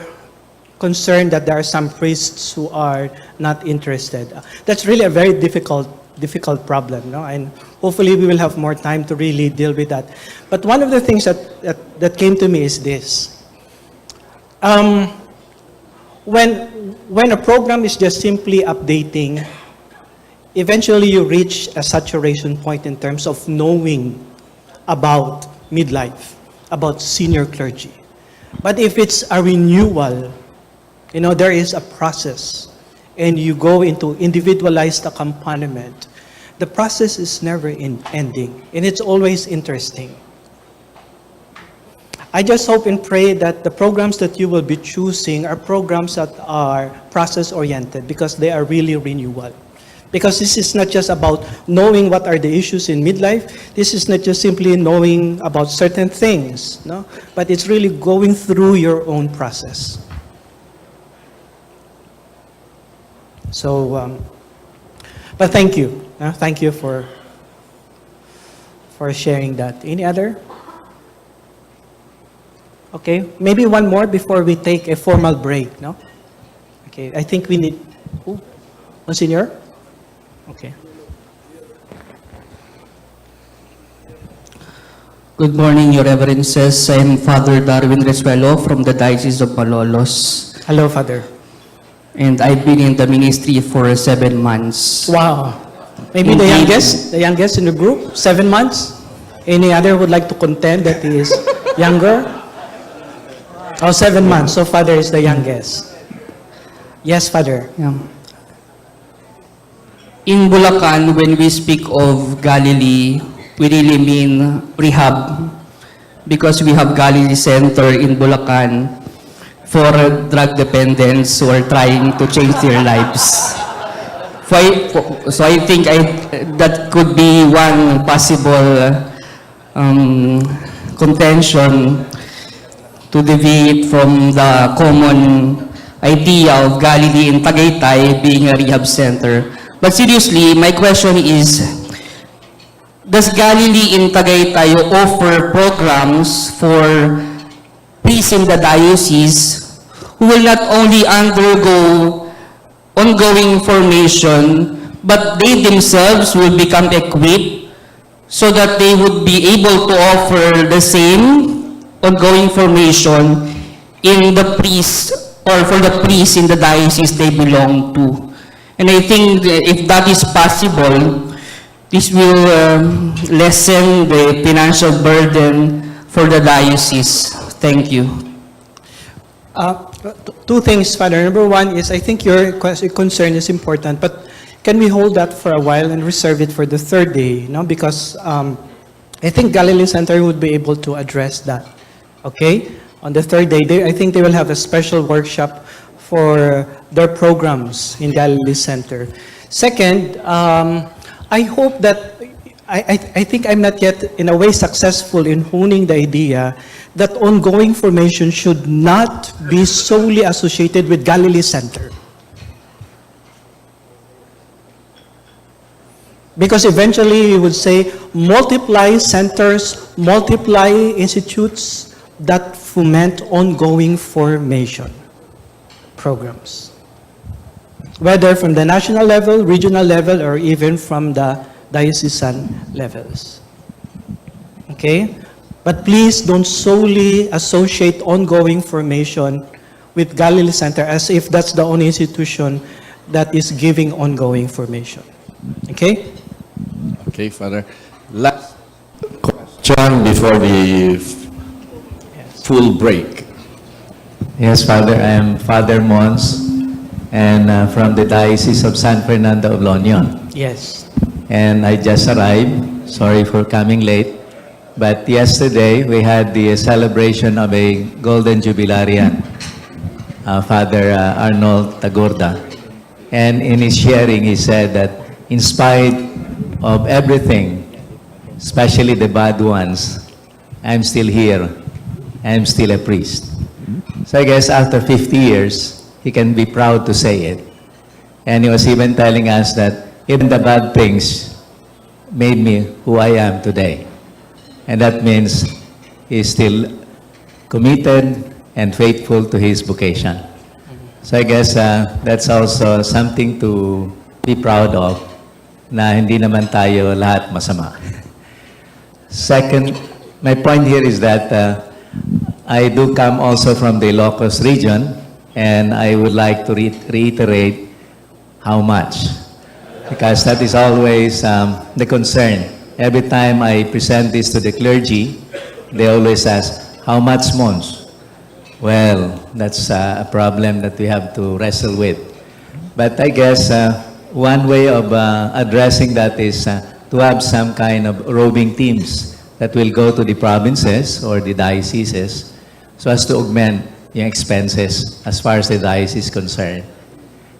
concern that there are some priests who are not interested, that's really a very difficult problem, no? And hopefully we will have more time to really deal with that. But one of the things that came to me is this. When a program is just simply updating, eventually you reach a saturation point in terms of knowing about midlife, about senior clergy. But if it's a renewal, there is a process, and you go into individualized accompaniment. The process is never ending, and it's always interesting. I just hope and pray that the programs that you will be choosing are programs that are process-oriented because they are really renewal. Because this is not just about knowing what are the issues in midlife. This is not just simply knowing about certain things, no? But it's really going through your own process. So, but thank you. Thank you for sharing that. Any other? Okay, maybe one more before we take a formal break, no? Okay, I think we need... Monsignor? Okay. Good morning, Your Reverences. I'm Father Darwin Resuelo from the Diocese of Malolos. Hello, Father. And I've been in the ministry for 7 months. Wow. Maybe the youngest in the group, 7 months? Any other would like to contend that he is younger? Oh, 7 months. So Father is the youngest. Yes, Father. Yeah. In Bulacan, when we speak of Galilee, we really mean rehab, because we have Galilee Center in Bulacan for drug dependents who are trying to change their lives. So I think that could be one possible contention to deviate from the common idea of Galilee in Tagaytay being a rehab center. But seriously, my question is, does Galilee in Tagaytay offer programs for priests in the diocese who will not only undergo ongoing formation, but they themselves will become equipped so that they would be able to offer the same ongoing formation in the priests or for the priests in the diocese they belong to? And I think that if that is possible, this will lessen the financial burden for the diocese. Thank you. Two things, Father. Number one is, I think your concern is important, but can we hold that for a while and reserve it for the third day? No? Because I think Galilee Center would be able to address that. Okay? On the third day, I think they will have a special workshop for their programs in Galilee Center. Second, I hope that, I think I'm not yet in a way successful in honing the idea that ongoing formation should not be solely associated with Galilee Center. Because eventually we would say multiply centers, multiply institutes that foment ongoing formation programs. Whether from the national level, regional level, or even from the diocesan levels. Okay? But please don't solely associate ongoing formation with Galilee Center as if that's the only institution that is giving ongoing formation. Okay? Okay, Father. Last question before the full break. Yes, Father. I am Father Mons, and from the Diocese of San Fernando of La Union. Yes. And I just arrived. Sorry for coming late. But yesterday, we had the celebration of a Golden Jubilarian, Father Arnold Tagorda. And in his sharing, he said that in spite of everything, especially the bad ones, I'm still here. I'm still a priest. So I guess after 50 years, he can be proud to say it. And he was even telling us that even the bad things made me who I am today. And that means he's still committed and faithful to his vocation. So I guess that's also something to be proud of, na hindi naman tayo lahat masama. Second, my point here is that I do come also from the Ilocos region, and I would like to reiterate how much. Because that is always the concern. Every time I present this to the clergy, they always ask, how much, Mons? Well, that's a problem that we have to wrestle with. But I guess one way of addressing that is to have some kind of roving teams that will go to the provinces or the dioceses so as to augment yung expenses as far as the diocese is concerned.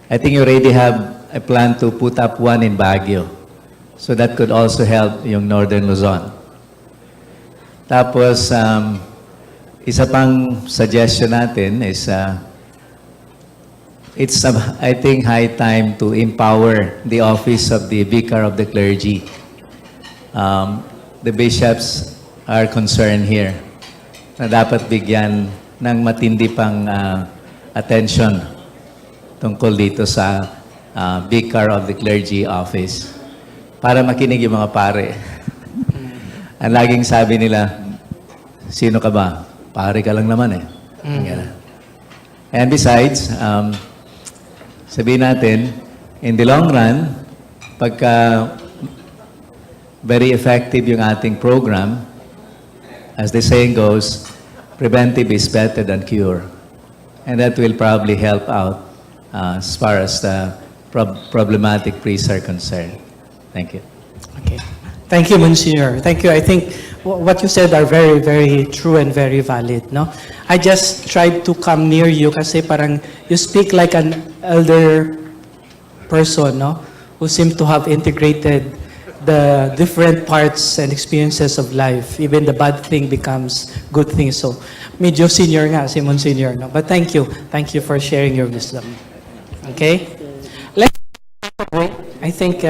I think you already have a plan to put up one in Baguio. So that could also help yung Northern Luzon. Tapos, isa pang suggestion natin is, it's, I think, high time to empower the office of the Vicar of the Clergy. The bishops are concerned here na dapat bigyan ng matindi pang attention tungkol dito sa Vicar of the Clergy office. Para makinig yung mga pare. Ang laging sabi nila, sino ka ba? Pare ka lang naman eh. Ganun. And besides, sabihin natin, in the long run, pagka very effective yung ating program, as the saying goes, preventive is better than cure. And that will probably help out as far as the problematic priests are concerned. Thank you. Okay. Thank you, Monsignor. Thank you. I think what you said are very, very true and very valid. No, I just tried to come near you kasi parang you speak like an elder person, no, who seems to have integrated the different parts and experiences of life. Even the bad thing becomes good thing. So, medyo senior nga si Monsignor, no. But thank you for sharing your wisdom. Okay. Let's take a break. I think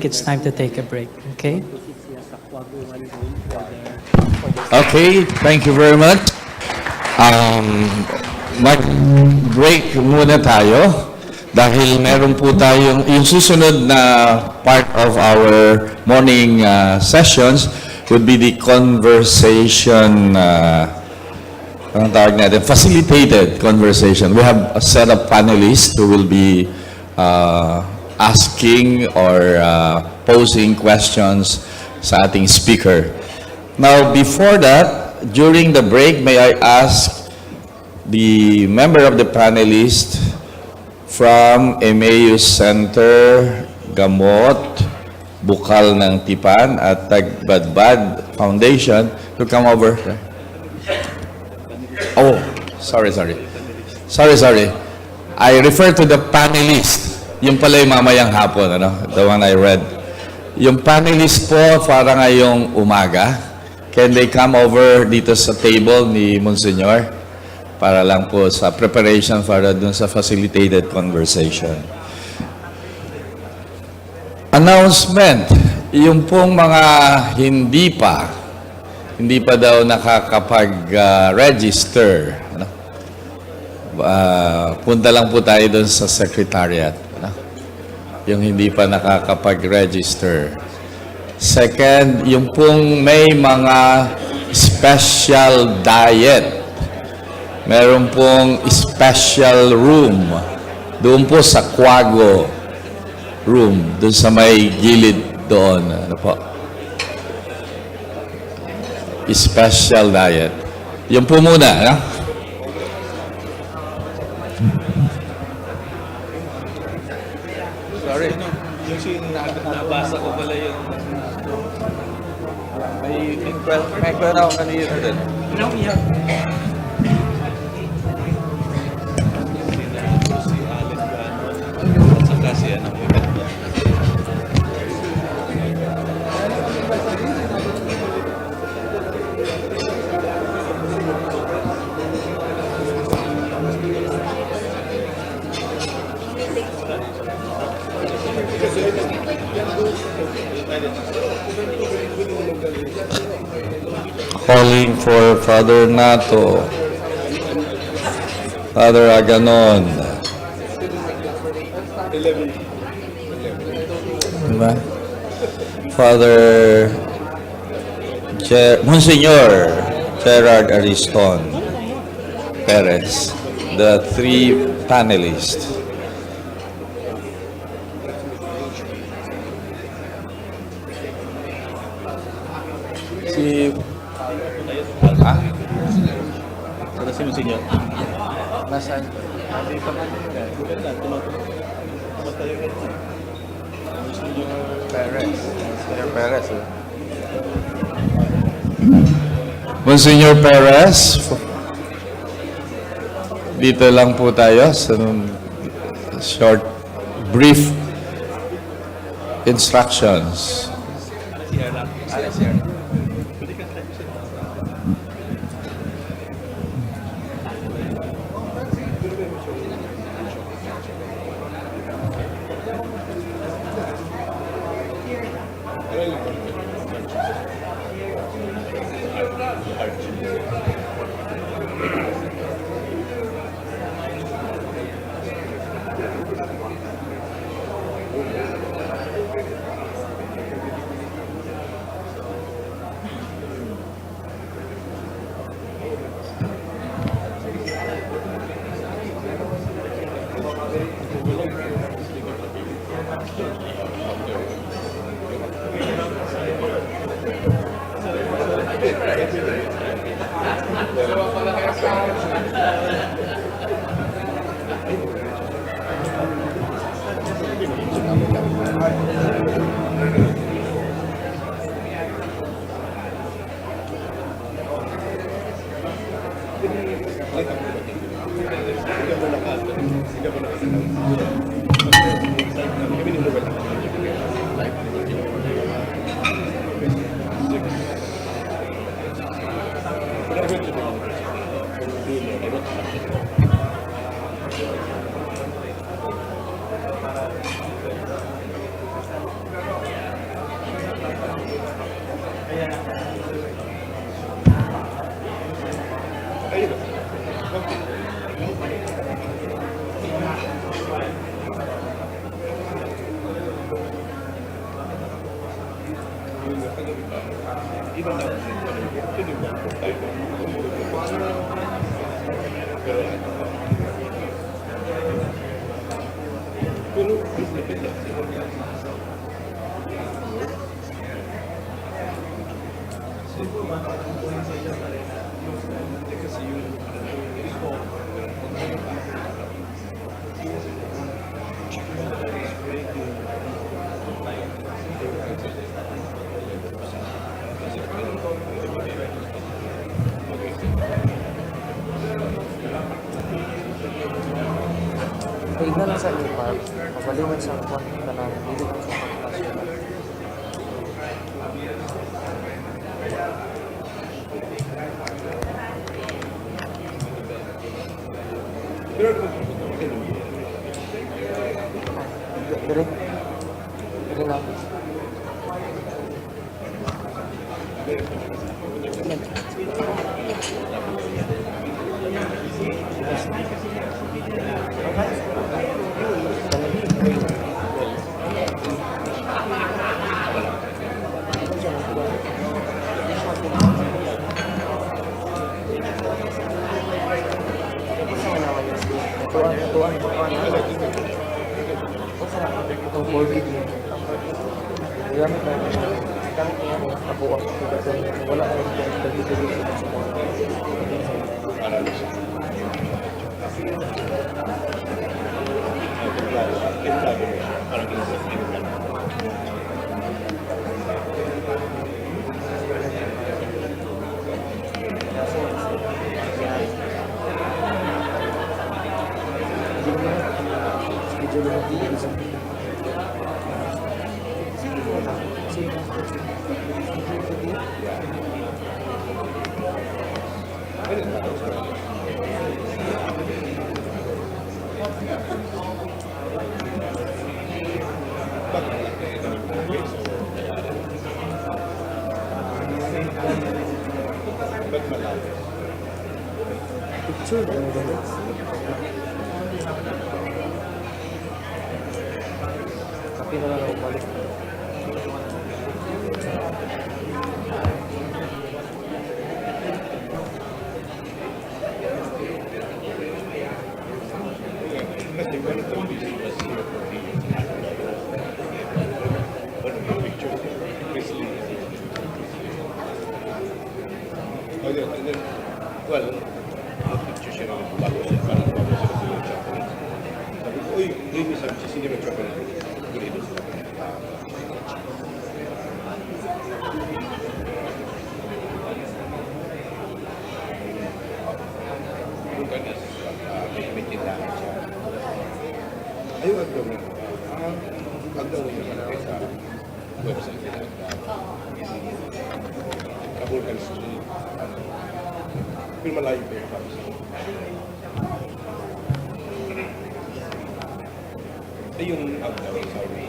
it's time to take a break. Okay. Okay, thank you very much. Mag-break muna tayo dahil meron po tayong yung susunod na part of our morning sessions would be the conversation anong tawag natin? Facilitated conversation. We have a set of panelists who will be asking or posing questions sa ating speaker. Now, before that, during the break, may I ask the member of the panelist from Emmaus Center, Gamot, Bukal ng Tipan, at Tagbadbad Foundation to come over. Oh, sorry. I refer to the panelist. Yung pala yung mamayang hapon, ano? The one I read. Yung panelist po, para ngayong umaga, can they come over dito sa table ni Monsignor? Para lang po sa preparation para dun sa facilitated conversation. Announcement. Yung pong mga hindi pa daw nakakapag-register. Ano? Punta lang po tayo dun sa secretariat. Yung hindi pa nakakapag-register. Second, yung pong may mga special diet. Meron pong special room. Doon po sa Quago room. Doon sa may gilid doon. Ano po? Special diet. Yung po muna, no? Sorry. Yung nabasa ko pala yung may kwento ako kanina din. No, yeah. Calling for Father Nato, Father Aganon, diba? Father Monsignor Gerard Ariston Perez, the three panelists. Si Monsignor. Nasaan? Dito man yun. Monsignor Perez. Monsignor Perez, dito lang po tayo sa short, brief instructions. Tignan lang sa iPad, mabaliwan sa kwan ka na, hindi lang sa pagkasyon. Dire lang. Itong 4 gig mo. Gamit na yun. Gamit na yun. Kabuak. Wala na yun. Picture tapi na lang ako balik. Well, picture siya ng bago siya, parang bago siya sa yung chocolate. Sabi ko, uy, Amy, sabi siya, sino yung chocolate? Gurido sila. Yung kanyas, may tindahan siya. Ayun, agdaw na. Agdaw na yung malaki sa website nila. Kabulkan Street. Pero malayo pa yung kami. Ay, yung agdaw, sorry.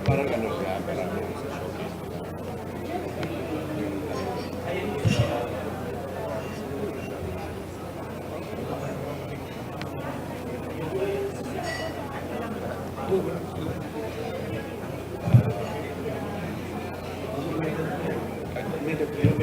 Parang ano siya, parang sa showcase. Okay.